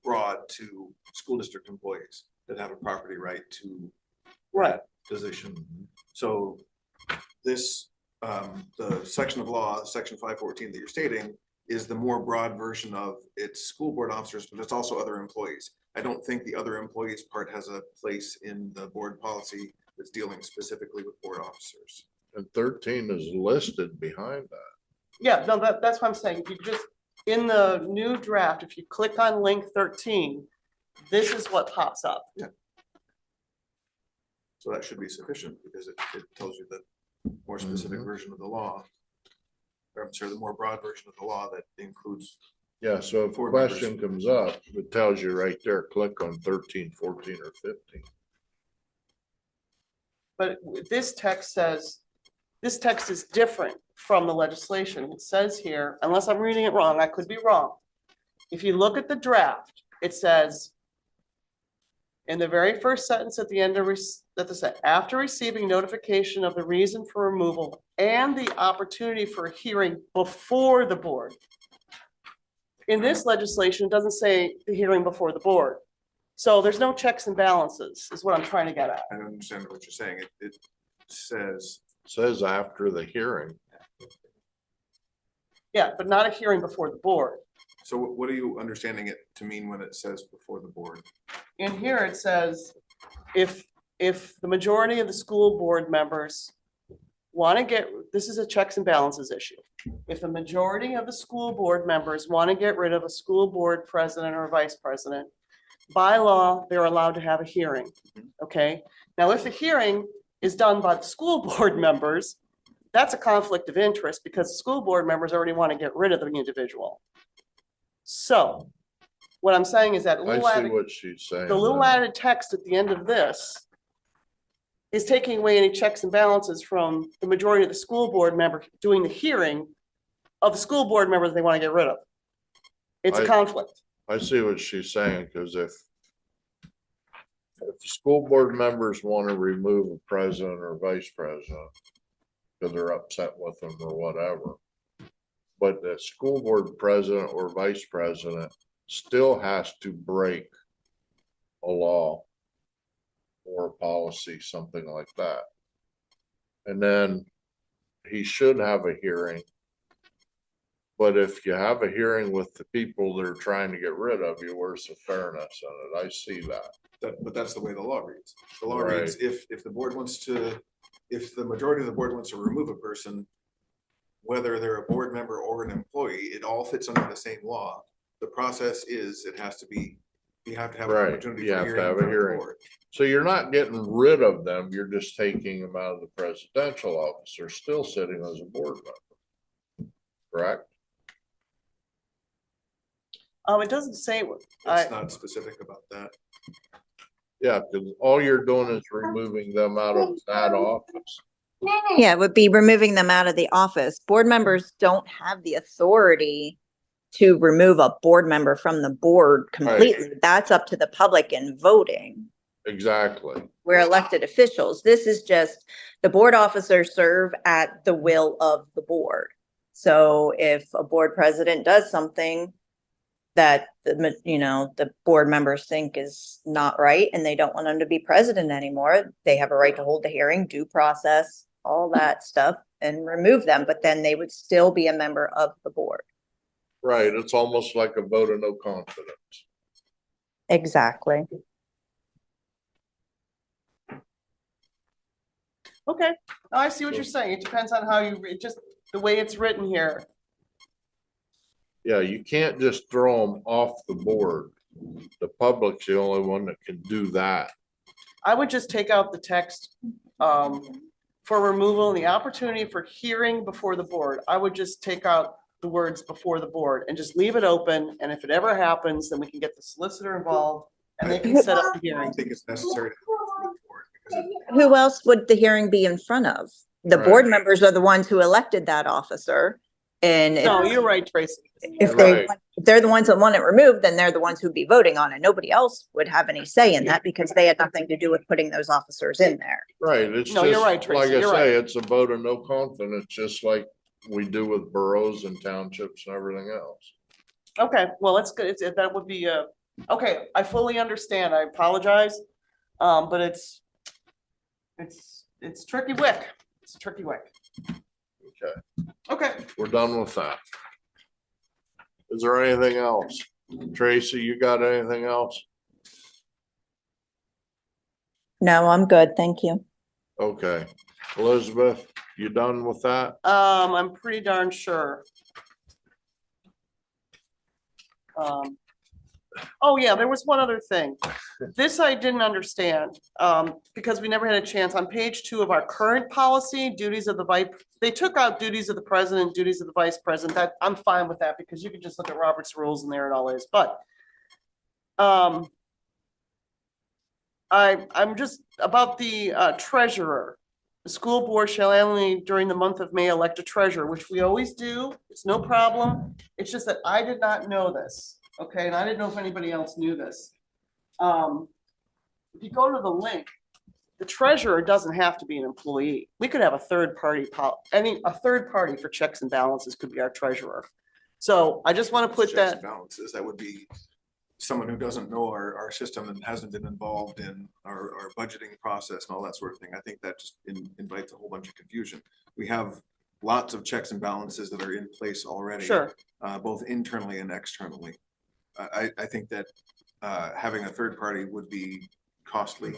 broad to school district employees that have a property right to right, position. So this, the section of law, section 514 that you're stating, is the more broad version of its school board officers, but it's also other employees. I don't think the other employees part has a place in the board policy that's dealing specifically with board officers. And 13 is listed behind that. yeah, no, that's what I'm saying. If you just, in the new draft, if you click on link 13, this is what pops up. So that should be sufficient because it tells you the more specific version of the law. Or I'm sorry, the more broad version of the law that includes. Yeah, so if a Board members. question comes up, it tells you right there, click on 13, 14, or 15. But this text says, this text is different from the legislation. It says here, unless I'm reading it wrong, I could be wrong. If you look at the draft, it says in the very first sentence at the end of, after receiving notification of the reason for removal and the opportunity for a hearing before the board. In this legislation, it doesn't say the hearing before the board. So there's no checks and balances, is what I'm trying to get at. I don't understand what you're saying. It says, Says after the hearing. Yeah, but not a hearing before the board. so what are you understanding it to mean when it says before the board? In here, it says, if the majority of the school board members want to get, this is a checks and balances issue. If the majority of the school board members want to get rid of a school board president or vice president, by law, they're allowed to have a hearing, okay? Now, if the hearing is done by the school board members, that's a conflict of interest because the school board members already want to get rid of the individual. So what I'm saying is that I little see added, what she's saying. the little now. added text at the end of this is taking away any checks and balances from the majority of the school board member doing the hearing of the school board members they want to get rid of. It's a I- conflict. I see what she's saying, because if the school board members want to remove a president or vice president because they're upset with them or whatever, but the school board president or vice president still has to break a law or a policy, something like that. And then he should have a hearing. But if you have a hearing with the people they're trying to get rid of you, where's the fairness in it? I see that. But that's the way the law reads. The law Right. reads, if the board wants to, if the majority of the board wants to remove a person, whether they're a board member or an employee, it all fits under the same law. The process is, it has to be, you have to have an Right, opportunity you for have to hearing. have in a front of the hearing. board. So you're not getting rid of them, you're just taking them out of the presidential office. They're still sitting as a board member. Correct? It doesn't say, It's not specific about that. Yeah, because all you're doing is removing them out of that office. Yeah, it would be removing them out of the office. Board members don't have the authority to remove a board member from the board completely. That's up to the public in voting. Exactly. We're elected officials. This is just, the board officers serve at the will of the board. So if a board president does something that the board members think is not right and they don't want him to be president anymore, they have a right to hold the hearing, due process, all that stuff, and remove them, but then they would still be a member of the board. Right, it's almost like a vote of no confidence. Exactly. Okay, I see what you're saying. It depends on how you, it just, the way it's written here. Yeah, you can't just throw them off the board. The public's the only one that can do that. I would just take out the text, for removal and the opportunity for hearing before the board. I would just take out the words before the board and just leave it open. And if it ever happens, then we can get the solicitor involved and they can set up the I hearing. don't think it's necessary to go for it because Who else would the hearing be in front of? The Right. board members are the ones who elected that officer. And No, you're right, Tracy. if Right. they're the ones that want it removed, then they're the ones who'd be voting on it. Nobody else would have any say in that because they had nothing to do with putting those officers in there. Right, it's No, you're just, right, like Tracy, I you're right. say, it's a vote of no confidence, just like we do with boroughs and townships and everything else. Okay, well, that's good. That would be, okay, I fully understand. I apologize. But it's tricky wick. It's a tricky wick. Okay, Okay, we're done with that. Is there anything else? Tracy, you got anything else? No, I'm good. Thank you. Okay, Elizabeth, you done with that? I'm pretty darn sure. Oh yeah, there was one other thing. This I didn't understand, because we never had a chance. On page 2 of our current policy, duties of the vice, they took out duties of the president, duties of the vice president. That, I'm fine with that because you can just look at Robert's rules and there it all is, but I'm just about the treasurer. The school board shall annually during the month of May elect a treasurer, which we always do. It's no problem. It's just that I did not know this, okay? And I didn't know if anybody else knew this. If you go to the link, the treasurer doesn't have to be an employee. We could have a third party, a third party for checks and balances could be our treasurer. So I just want to put checks and that, balances, that would be someone who doesn't know our system and hasn't been involved in our budgeting process and all that sort of thing. I think that just invites a whole bunch of confusion. We have lots of checks and balances that are in place already. sure. Both internally and externally. I think that having a third party would be costly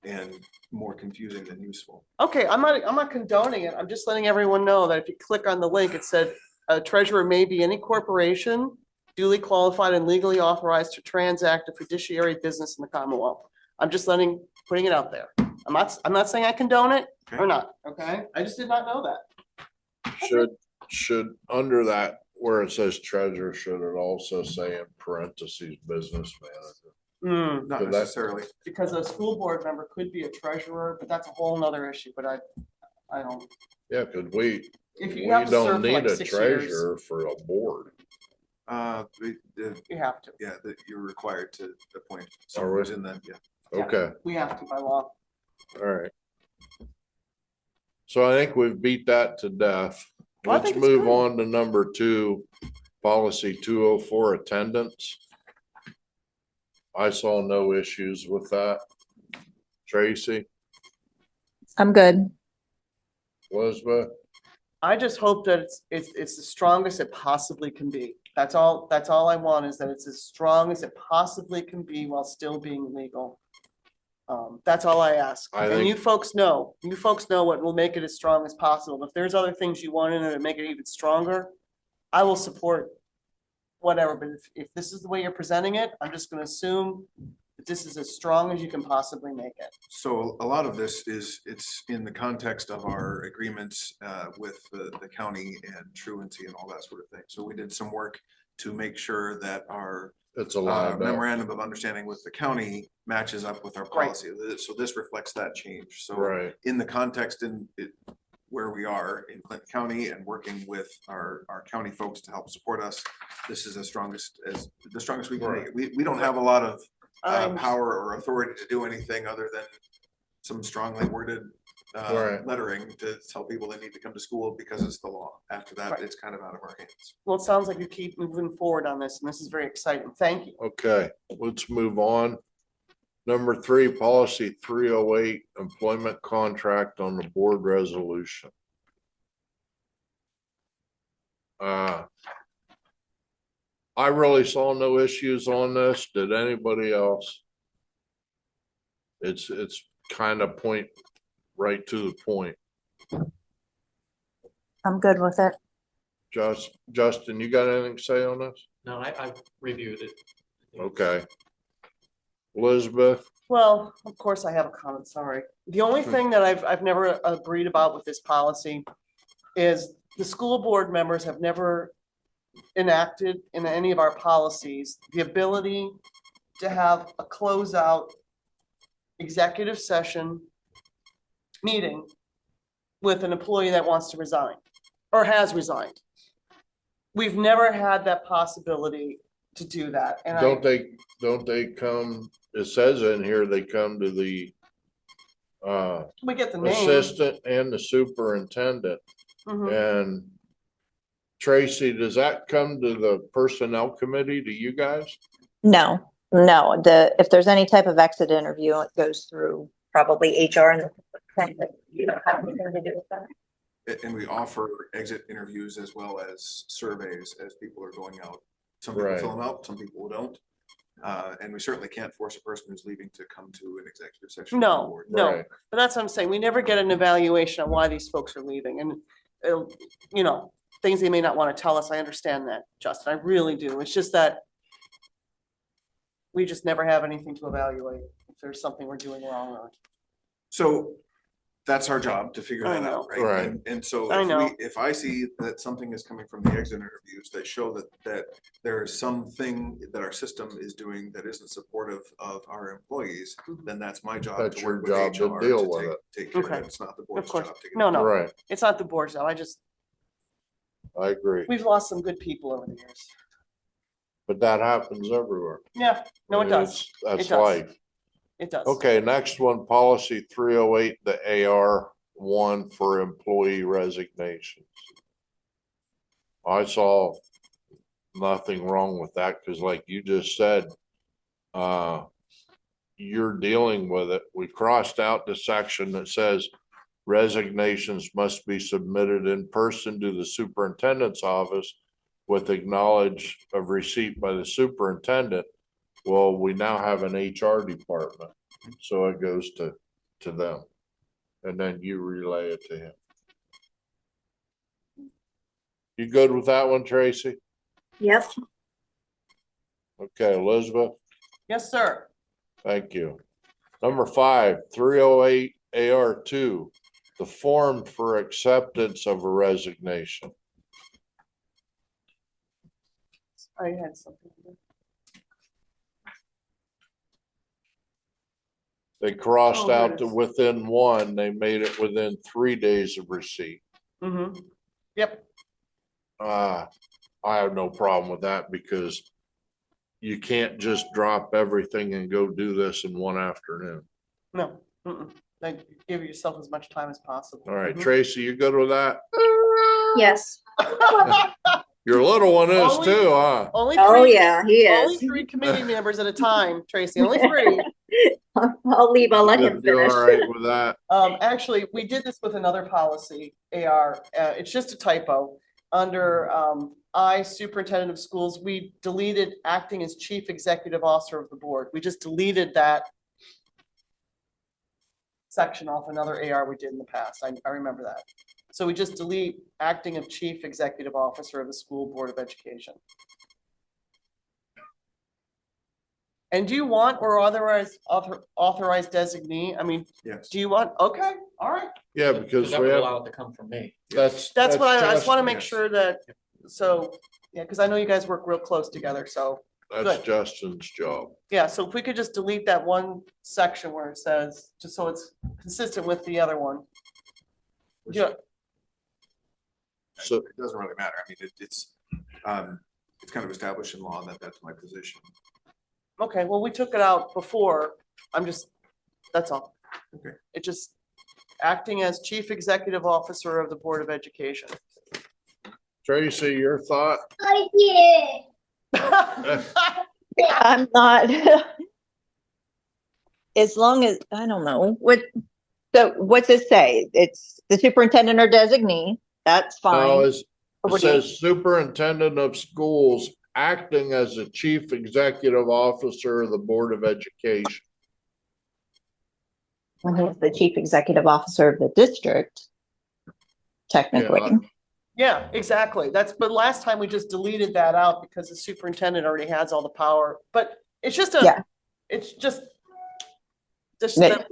and more confusing than useful. Okay, I'm not condoning it. I'm just letting everyone know that if you click on the link, it said a treasurer may be any corporation duly qualified and legally authorized to transact a fiduciary business in the Commonwealth. I'm just putting it out there. I'm not saying I condone it or not, okay? I just did not know that. Should, under that, where it says treasurer, should it also say in parentheses, business manager? Not So that- necessarily. Because a school board member could be a treasurer, but that's a whole nother issue, but I don't, Yeah, cause we if you have to don't serve for need like a 6 years, treasurer for a board. you have to. Yeah, that you're required to appoint Are someone we? who's in that, yeah. Yeah. Okay, We have to by law. all right. So I think we've beat that to death. Well, I Let's think it's move good. on to number 2, policy 204, attendance. I saw no issues with that. Tracy, I'm good. Elizabeth, I just hope that it's the strongest it possibly can be. That's all I want is that it's as strong as it possibly can be while still being legal. That's all I ask. I And think- you folks know what will make it as strong as possible. If there's other things you want in it to make it even stronger, I will support whatever, but if this is the way you're presenting it, I'm just gonna assume that this is as strong as you can possibly make it. So a lot of this it's in the context of our agreements with the county and truancy and all that sort of thing. So we did some work to make sure that our it's a lot. memorandum of understanding with the county matches up with our Right. policy. So this reflects that change. So Right, in the context where we are in Clinton County and working with our county folks to help support us, this is the strongest we can make it. We don't have a lot of I'm- power or authority to do anything other than some strongly worded Right. lettering to tell people they need to come to school because it's the law. After that, Right. it's kind of out of our hands. Well, it sounds like you keep moving forward on this, and this is very exciting. Thank you. okay, let's move on. Number 3, policy 308, employment contract on the board resolution. I really saw no issues on this. Did anybody else? It's kind of point right to the point. I'm good with it. Justin, you got anything to say on this? No, I've reviewed it. Okay. Elizabeth, Well, of course I have a comment, sorry. The only thing that I've never agreed about with this policy is the school board members have never enacted in any of our policies the ability to have a closeout executive session meeting with an employee that wants to resign or has resigned. We've never had that possibility to do that. And don't they come, it says in here, they come to the we get the name. assistant and the superintendent. Mhm. And Tracy, does that come to the personnel committee, to you guys? No, if there's any type of exit interview, it goes through probably HR and you don't have anything to do with that. And we offer exit interviews as well as surveys as people are going out. Some people Right. fill them out, some people don't. And we certainly can't force a person who's leaving to come to an executive session. of the No, board. no, Right. but that's what I'm saying. We never get an evaluation on why these folks are leaving and, you know, things they may not want to tell us. I understand that, Justin. I really do. It's just that we just never have anything to evaluate if there's something we're doing wrong or. So that's our job to figure I that know. out, right? Right. And so I know. if I see that something is coming from the exit interviews that show that there is something that our system is doing that isn't supportive of our employees, then that's my job That's to your work with job to HR deal to with it. take care of Okay. it. It's not the board's course. job to get. No, no. Right, It's not the board's job. I agree. We've lost some good people over the years. But that happens everywhere. Yeah, no, it does. That's It does. life. It does. Okay, next one, policy 308, the AR1 for employee resignations. I saw nothing wrong with that, because like you just said, you're dealing with it. We crossed out the section that says resignations must be submitted in person to the superintendent's office with acknowledge of receipt by the superintendent. Well, we now have an HR department, so it goes to them. And then you relay it to him. You good with that one, Tracy? Yep. Okay, Elizabeth, Yes, sir. thank you. Number 5, 308 AR2, the form for acceptance of a resignation. I had something. They crossed Oh, there out it the is. within 1, they made it within 3 days of receipt. Mm-hmm. Yep. I have no problem with that, because you can't just drop everything and go do this in one afternoon. No. Mm-mm. Like, give yourself as much time as possible. All right, Mhm. Tracy, you good with that? Yes. Your little one is Only- too, huh? Only Oh, three, yeah, he only is. 3 committee members at a time, Tracy, only 3. I'll leave, I'll let him You're finish. all right with that? Actually, we did this with another policy, AR, it's just a typo. Under, I, superintendent of schools, we deleted acting as chief executive officer of the board. We just deleted that section off another AR we did in the past. I remember that. So we just delete acting of chief executive officer of the school board of education. And do you want or authorize designee? I mean, Yes. do you want, okay, all right. Yeah, because That we would have, allow it to come from me. that's That's what I just want to Justin. make yes. sure that, so, yeah, because I know you guys work real close together, so, That's good. Justin's job. yeah, so if we could just delete that one section where it says, just so it's consistent with the other one. Yeah, So, It doesn't really matter. I mean, it's kind of established in law that that's my position. okay, well, we took it out before, that's all. Okay. It just, acting as chief executive officer of the Board of Education. Tracy, your thought? I'm not. As long as, I don't know, so what's it say? It's the superintendent or designee, that's No, fine. it Or what do you- says superintendent of schools acting as the chief executive officer of the Board of Education. When he's the chief executive officer of the district, technically. Yeah, exactly. But last time we just deleted that out because the superintendent already has all the power, but it's just Yeah. it's just. It-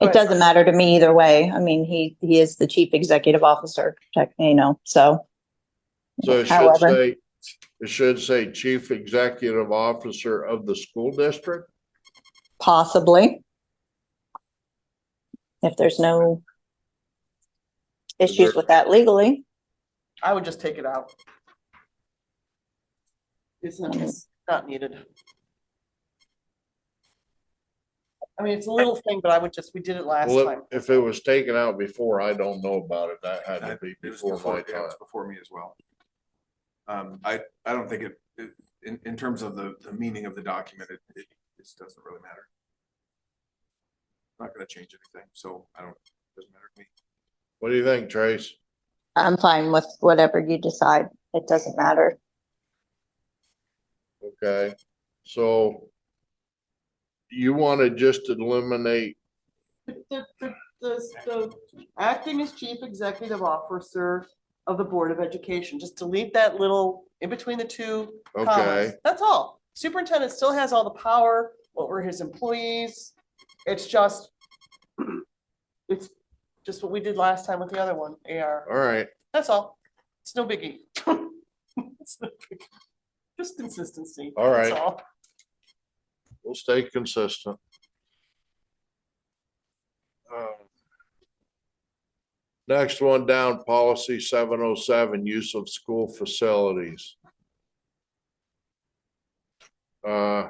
It doesn't matter to me either way. I mean, he is the chief executive officer, so. So However, it should say chief executive officer of the school district? possibly. If there's no issues with that legally. I would just take it out. It's not needed. I mean, it's a little thing, but we did it last Well, time. if it was taken out before, I don't know about it. That had to be It was before my yeah, it time. was before me as well. I don't think in terms of the meaning of the document, it just doesn't really matter. Not gonna change anything, so doesn't matter to me. What do you think, Trace? I'm fine with whatever you decide. It doesn't matter. Okay, so you want to just eliminate, The acting as chief executive officer of the Board of Education, just delete that little in between the two commas. okay, That's all. Superintendent still has all the power over his employees. It's just what we did last time with the other one, AR. all right, That's all. It's no biggie. It's no biggie. Just consistency. All That's right. all. we'll stay consistent. Next one down, policy 707, use of school facilities. I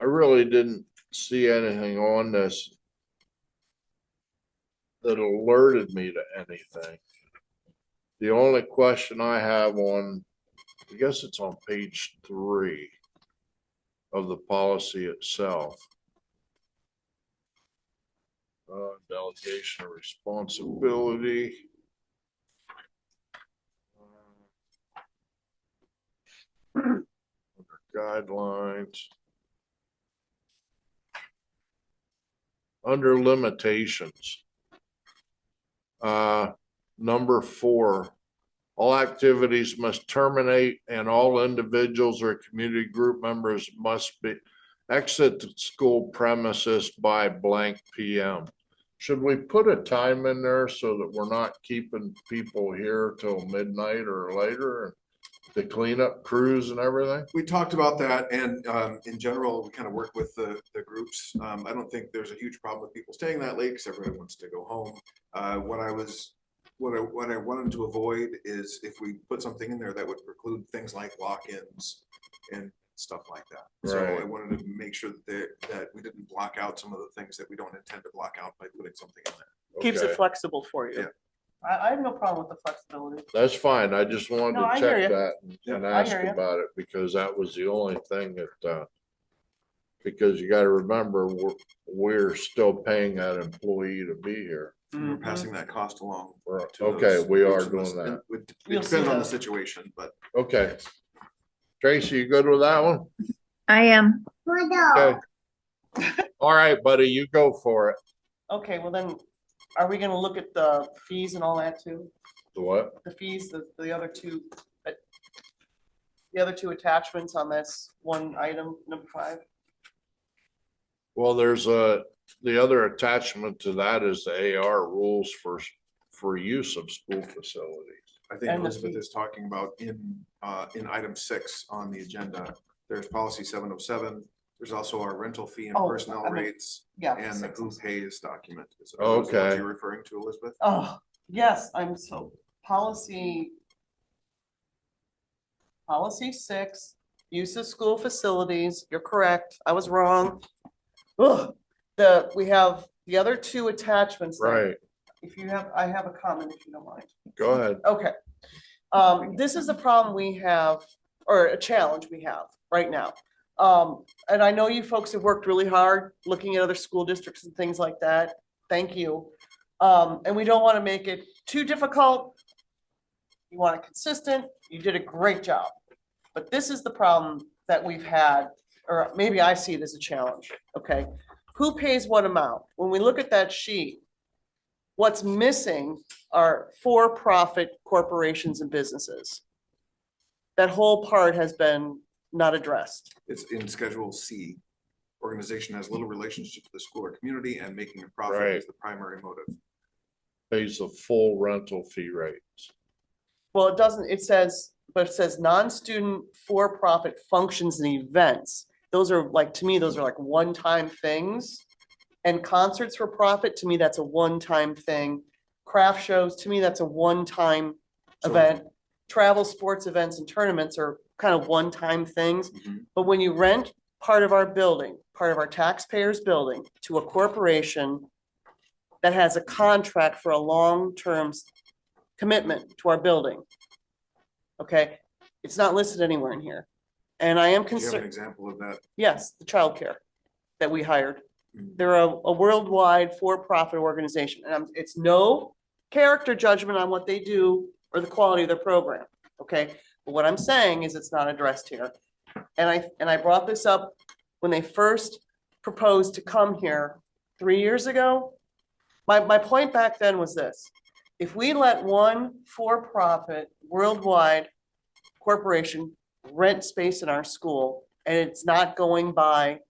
really didn't see anything on this that alerted me to anything. The only question I have I guess it's on page 3 of the policy itself. Delegation of responsibility. Under guidelines. Under limitations. Number 4, all activities must terminate and all individuals or community group members must exit the school premises by blank PM. Should we put a time in there so that we're not keeping people here till midnight or later? The cleanup crews and everything? We talked about that, and in general, we kind of work with the groups. I don't think there's a huge problem with people staying that late because everybody wants to go home. What I wanted to avoid is if we put something in there that would preclude things like lock-ins and stuff like that. So I Right. wanted to make sure that we didn't block out some of the things that we don't intend to block out by putting something in there. Keeps it Okay, flexible for you. Yeah. I have no problem with the flexibility. that's fine. I just wanted No, to I hear check you. that and I ask hear you. about it because that was the only thing that, because you gotta remember, we're still paying that employee to be here. And we're passing that cost along. We're- to Okay, those we are groups of us. doing that. It would- It You'll see depends on the that. situation, but Okay. Tracy, you good with that one? I am. Okay. All right, buddy, you go for it. Okay, well then, are we gonna look at the fees and all that too? The what? The fees, the other two, the other two attachments on this one item, number 5? Well, the other attachment to that is the AR rules for use of school facilities. I think And the Elizabeth fee. is talking about in item 6 on the agenda. There's policy 707. There's also our rental fee and Oh, personnel I meant- rates Yeah. and the 6. who pays document. Are those the ones Okay. you're referring to, Elizabeth? Oh, yes, policy 6, use of school facilities, you're correct, I was wrong. Ugh, we have the other 2 attachments. that Right, I have a comment if you don't mind. go ahead. Okay. This is a problem we have, or a challenge we have right now. And I know you folks have worked really hard looking at other school districts and things like that. Thank you. And we don't want to make it too difficult. You want it consistent. You did a great job. But this is the problem that we've had, or maybe I see it as a challenge, okay? who pays what amount? When we look at that sheet, what's missing are for-profit corporations and businesses. That whole part has been not addressed. It's in Schedule C. Organization has little relationship to the school or community and making a profit Right. is the primary motive. Pays the full rental fee rates. Well, it doesn't, it says, but it says non-student for-profit functions and events. Those are like, to me, those are like one-time things. And concerts for profit, to me, that's a one-time thing. Craft shows, to me, that's a one-time So- event. Travel, sports events and tournaments are kind of one-time things. Mhm. But when you rent part of our building, part of our taxpayers' building to a corporation that has a contract for a long-term commitment to our building. Okay, it's not listed anywhere in here. And I am Do you have an concerned, example of that? yes, the childcare that we hired. Mhm. They're a worldwide for-profit organization, and it's no character judgment on what they do or the quality of their program, okay? But what I'm saying is it's not addressed here. And I brought this up when they first proposed to come here 3 years ago. My point back then was this: if we let one for-profit worldwide corporation rent space in our school, and it's not going by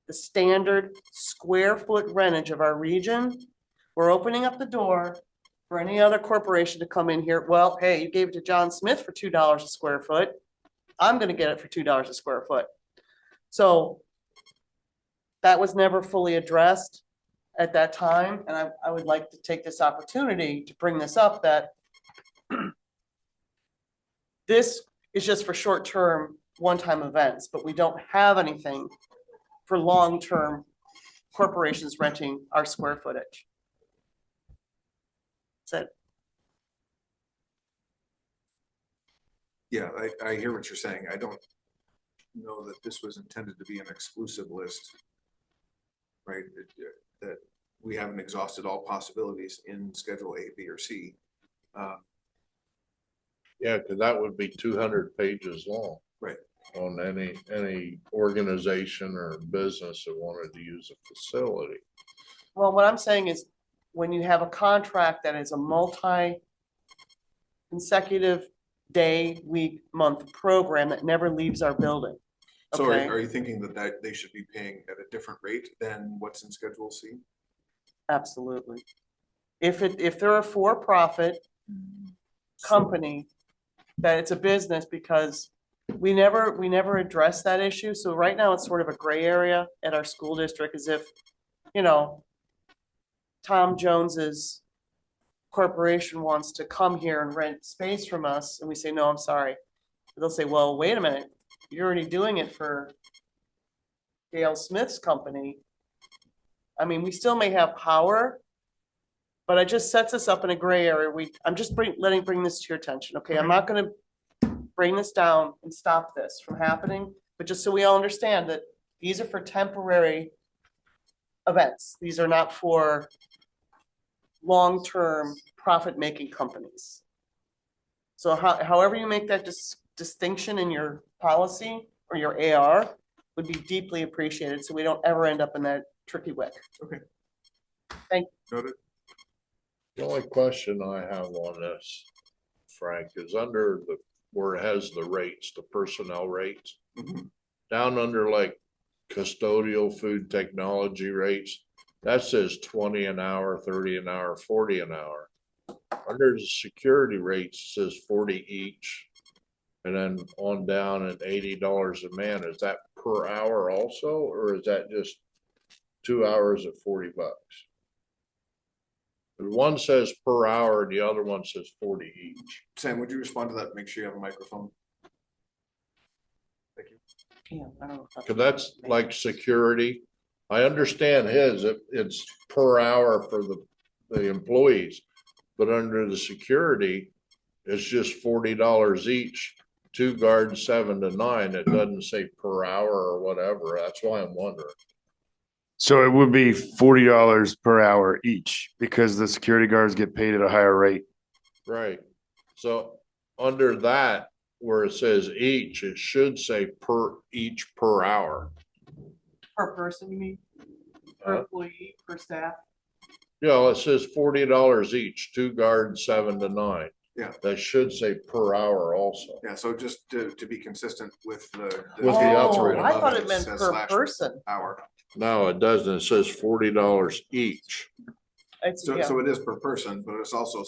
the standard square foot rentage of our region, we're opening up the door for any other corporation to come in here. Well, hey, you gave it to John Smith for $2 a square foot. I'm gonna get it for $2 a square foot. So that was never fully addressed at that time, and I would like to take this opportunity to bring this up, that this is just for short-term, one-time events, but we don't have anything for long-term corporations renting our square footage. That's it. Yeah, I hear what you're saying. I don't know that this was intended to be an exclusive list. Right, that we haven't exhausted all possibilities in Schedule A, B, or C. Yeah, because that would be 200 pages long. Right. On any organization or business that wanted to use a facility. Well, what I'm saying is, when you have a contract that is a multi-consecutive day, week, month program that never leaves our building. So Okay. are you thinking that they should be paying at a different rate than what's in Schedule C? Absolutely. If they're a for-profit company, that it's a business, because we never address that issue. So right now it's sort of a gray area at our school district, as if, you know, Tom Jones's corporation wants to come here and rent space from us, and we say, no, I'm sorry. They'll say, well, wait a minute, you're already doing it for Gail Smith's company. I mean, we still may have power, but it just sets us up in a gray area. I'm just bring this to your attention, okay? I'm not gonna bring this down and stop this from happening, but just so we all understand that these are for temporary events. These are not for long-term profit-making companies. So however you make that distinction in your policy or your AR would be deeply appreciated, so we don't ever end up in that tricky wick. Noted. The only question I have on this, Frank, is under where it has the rates, the personnel rates. Mhm. Down under like custodial food technology rates, that says 20 an hour, 30 an hour, 40 an hour. Under the security rates, it says 40 each. And then on down at $80 a man. Is that per hour also, or is that just 2 hours at $40? The one says per hour, the other one says 40 each. Sam, would you respond to that? Make sure you have a microphone. Thank you. Yeah, I don't know. Cause that's like security. I understand it's per hour for the employees, but under the security, it's just $40 each. 2 guards, 7 to 9. It doesn't say per hour or whatever. That's why I'm wondering. So it would be $40 per hour each because the security guards get paid at a higher rate. Right. So under that, where it says each, it should say per hour. Per person, you mean? per employee, per staff. Yeah, it says $40 each, 2 guards, 7 to 9. Yeah. That should say per hour also. Yeah, so just to be consistent with the. With the Oh, upper right I above thought it meant says per slash person. Hour. No, it doesn't. It says $40 each. It's, So, yeah, so it is per person, but it's also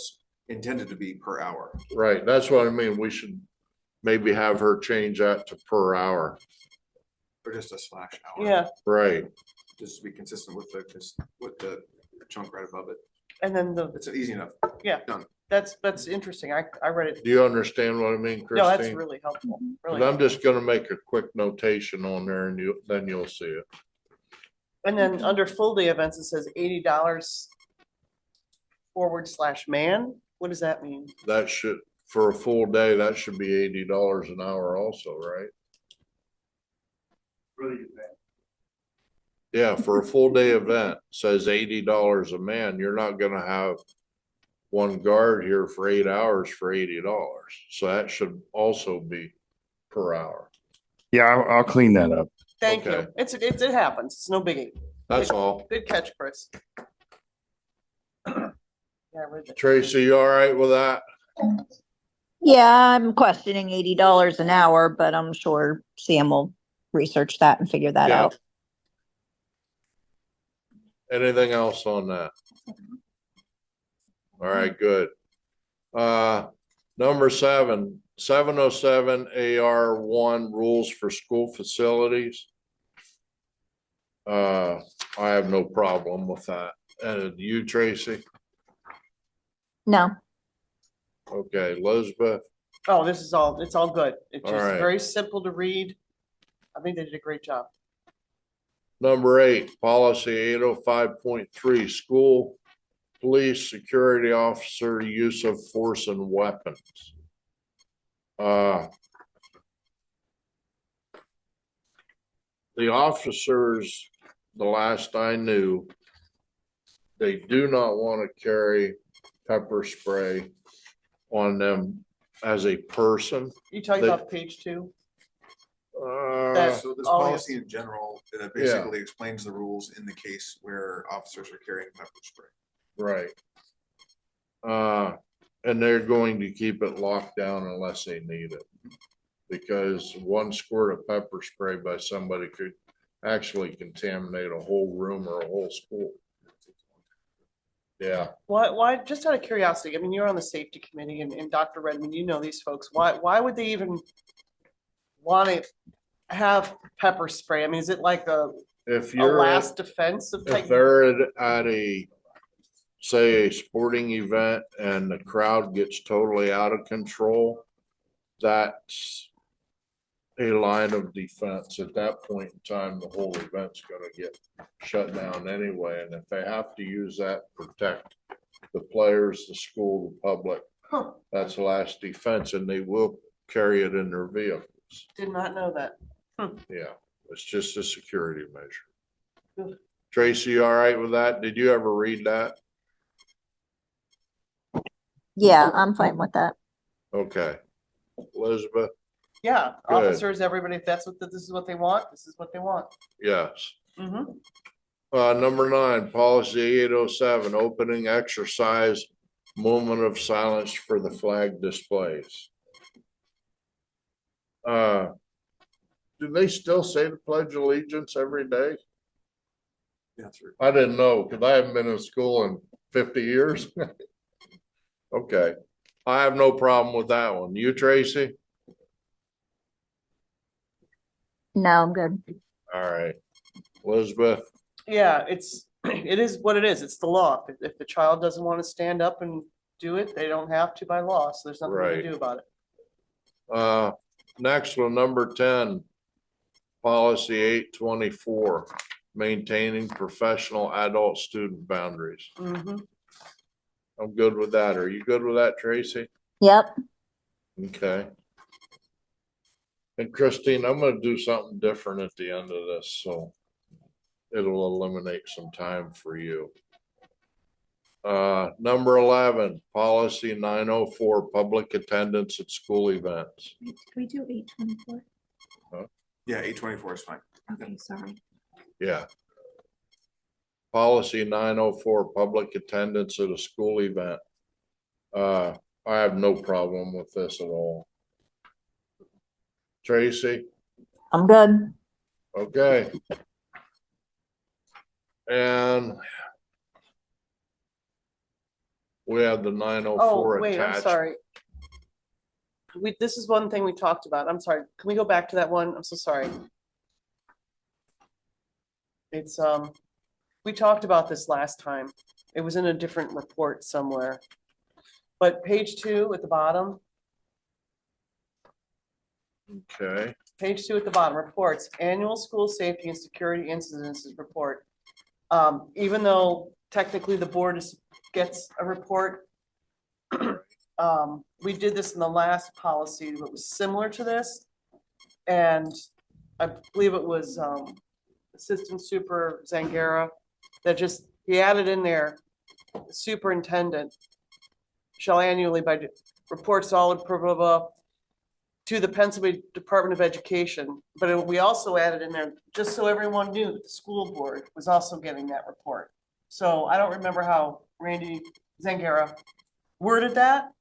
intended to be per hour. Right, that's what I mean. We should maybe have her change that to per hour. Or just a slash hour. yeah. Right, Just to be consistent with the chunk right above it. And then It's easy enough. that's interesting. I read it. do you understand what I mean, No, that's Christine? really helpful. And Really. I'm just gonna make a quick notation on there and then you'll see it. And then under full day events, it says $80 / man. What does that mean? That should, for a full day, that should be $80 an hour also, right? Yeah, for a full day event, says $80 a man. You're not gonna have one guard here for 8 hours for $80. So that should also be per hour. Yeah, I'll clean that up. Thank you. Okay. It happens. It's no biggie. That's all. Good catch, Chris. Yeah, I read that. Tracy, you all right with that? Yeah, I'm questioning $80 an hour, but I'm sure Sam will research that and figure that Yeah. out. Anything else on that? All right, good. Number 707 AR1 rules for school facilities. I have no problem with that. And you, Tracy? No, Okay, Elizabeth? Oh, it's all good. It's All just right. very simple to read. I think they did a great job. Number 8, policy 805.3, school police security officer use of force and weapons. The officers, the last I knew, they do not want to carry pepper spray on them as a person. You talking They- about page 2? So this Oh, policy in general, basically explains the rules in the case where officers are carrying pepper spray. Right. And they're going to keep it locked down unless they need it. Because one squirt of pepper spray by somebody could actually contaminate a whole room or a whole school. Yeah, Why, just out of curiosity, I mean, you're on the safety committee and Dr. Redmond, you know these folks. Why would they even want to have pepper spray? I mean, is it like a if you're, last defense of if type? they're at a, say, a sporting event and the crowd gets totally out of control, that's a line of defense. At that point in time, the whole event's gonna get shut down anyway, and if they have to use that to protect the players, the school, the public, Huh, that's the last defense, and they will carry it in their vehicles. did not know that. Yeah, it's just a security measure. Good. Tracy, you all right with that? Did you ever read that? yeah, I'm fine with that. Okay. Elizabeth? Yeah, Good. officers, everybody, if that's this is what they want, this is what they want. Yes. Mhm. Number 9, policy 807, opening exercise, moment of silence for the flag displays. Do they still say the Pledge of Allegiance every day? That's right. I didn't know, because I haven't been in school in 50 years. Okay, I have no problem with that one. You, Tracy? No, I'm good. All right. Elizabeth? Yeah, it is what it is. It's the law. If the child doesn't want to stand up and do it, they don't have to by law, so there's nothing we Right. can do about it. Next one, number 10, policy 824, maintaining professional adult student boundaries. Mhm. I'm good with that. Are you good with that, Tracy? Yep, Okay. And Christine, I'm gonna do something different at the end of this, so it'll eliminate some time for you. Number 11, policy 904, public attendance at school events. Can we do 824? Yeah, 824 is fine. Okay, sorry. Yeah. policy 904, public attendance at a school event. I have no problem with this at all. Tracy, I'm good. okay. And we have the 904 Oh, wait, I'm attached. sorry. This is one thing we talked about. I'm sorry. Can we go back to that one? I'm so sorry. It's, we talked about this last time. It was in a different report somewhere. But page 2 at the bottom, Okay, page 2 at the bottom, reports, annual school safety and security incidences report. Even though technically the board gets a report, we did this in the last policy that was similar to this. And I believe it was, Assistant Super Zangara that just, he added in there, superintendent shall annually by reports all approvable to the Pennsylvania Department of Education. But we also added in there, just so everyone knew, that the school board was also getting that report. So I don't remember how Randy Zangara worded that,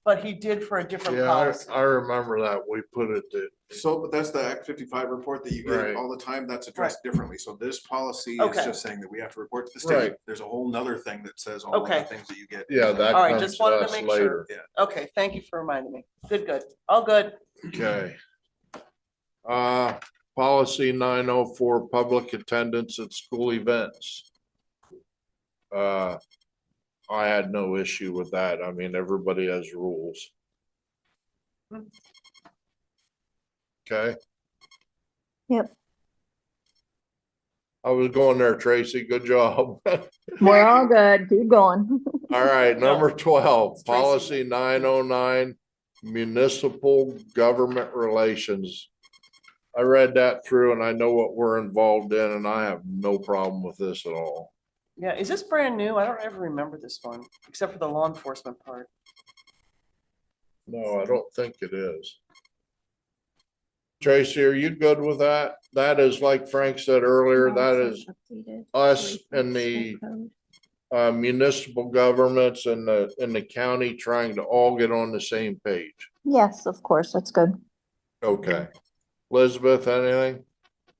but he did for a different yeah, policy. I remember that. We put it that, So, but that's the Act 55 report that you Right. get all the time. That's addressed differently. So this policy is Okay. just saying that we have to report to the Right. state. There's a whole nother thing that says all of Okay. the things that you get. yeah, that All right, comes just to wanted to us make later. sure. Okay, thank you for reminding me. Good, all good. Okay. Policy 904, public attendance at school events. I had no issue with that. I mean, everybody has rules. Okay. Yep. I was going there, Tracy. Good job. We're all good. Keep going. All right, number 12, It's Tracy. policy 909, municipal government relations. I read that through and I know what we're involved in and I have no problem with this at all. Yeah, is this brand new? I don't ever remember this one, except for the law enforcement part. No, I don't think it is. Tracy, are you good with that? That is, like Frank said earlier, that is us and the municipal governments and the county trying to all get on the same page. Yes, of course. That's good. Okay. Elizabeth, anything?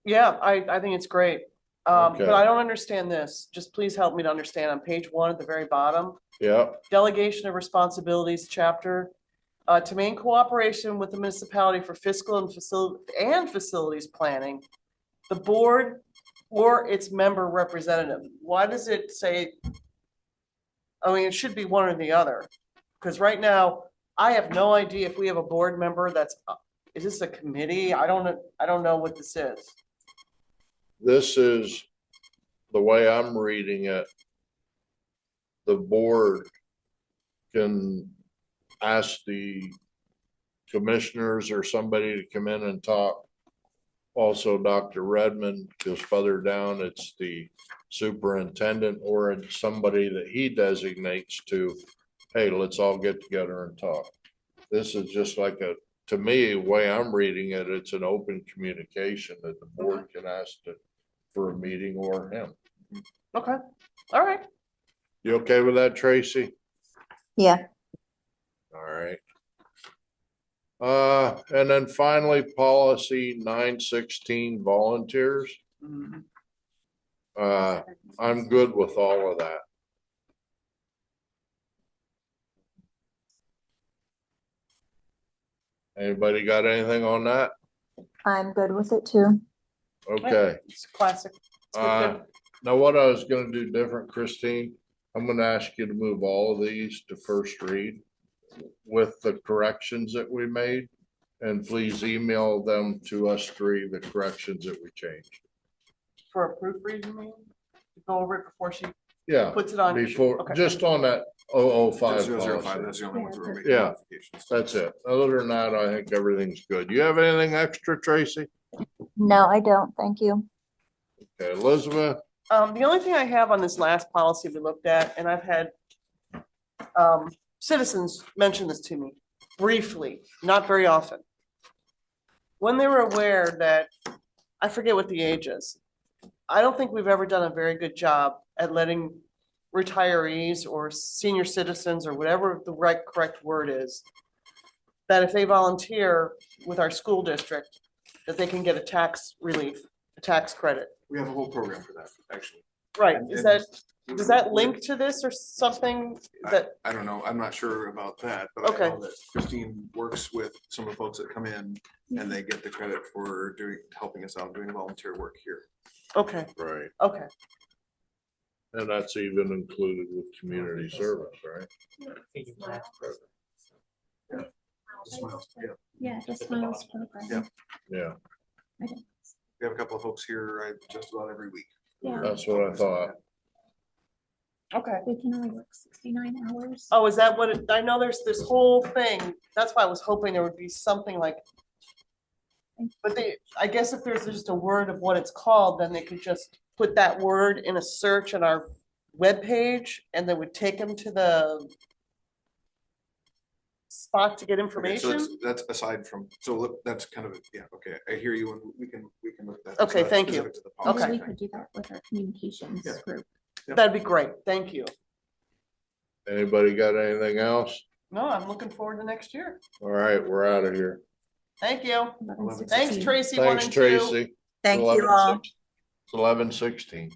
Yeah, I think it's great. Okay. But I don't understand this. Just please help me to understand on page 1 at the very bottom, Yeah, delegation of responsibilities chapter. To maintain cooperation with the municipality for fiscal and facilities planning, the board or its member representative. Why does it say? I mean, it should be one or the other, because right now I have no idea if we have a board member that's, is this a committee? I don't know what this is. this is the way I'm reading it. The board can ask the commissioners or somebody to come in and talk. Also, Dr. Redmond, because further down, it's the superintendent or it's somebody that he designates to, hey, let's all get together and talk. This is just like to me, the way I'm reading it, it's an open communication that the board can ask for a meeting or him. Okay, all right. You okay with that, Tracy? Yeah. All right. And then finally, policy 916 volunteers. Mhm. I'm good with all of that. Anybody got anything on that? I'm good with it too. Okay. It's classic. It's good. Now what I was gonna do different, Christine, I'm gonna ask you to move all of these to first read with the corrections that we made. And please email them to us three, the corrections that we changed. For a proofread, you mean? To go over it before she Yeah, puts it on. before, Okay. just on that 005 005, policy. that's the only ones we're making Yeah. modifications. That's it. Other than that, I think everything's good. You have anything extra, Tracy? No, I don't. Thank you. Okay, Elizabeth? The only thing I have on this last policy we looked at, and I've had citizens mention this to me briefly, not very often. When they were aware that, I forget what the age is, I don't think we've ever done a very good job at letting retirees or senior citizens or whatever the right correct word is, that if they volunteer with our school district, that they can get a tax relief, a tax credit. We have a whole program for that, actually. Right, is that, does that link to this or something that, I don't know, I'm not sure about that, but I Okay. know that Christine works with some of the folks that come in and they get the credit for helping us out, doing volunteer work here. okay, Right, okay. and that's even included with community service, right? Senior tax program. Yeah, the Just at the Smiles bottom. program. Yeah. Yeah, We have a couple of folks here just about every week. Yeah, that's what I thought. Okay. they can only work 69 hours. Oh, is that what it, I know there's this whole thing, that's why I was hoping there would be something like. But I guess if there's just a word of what it's called, then they could just put that word in a search on our webpage and that would take them to the spot to get Okay, so information. that's aside from, so look, that's kind of, yeah, okay, I hear you, and we can look at that. Okay, It's not thank you. specific to the Maybe policy we thing. could do that with our communications Yeah. group. That'd be great, thank you. Anybody got anything else? No, I'm looking forward to next year. All right, we're out of here. Thank you. 11:16. Thanks, Tracy, one Thanks, and two. Tracy. Thank you all. It's 11:16.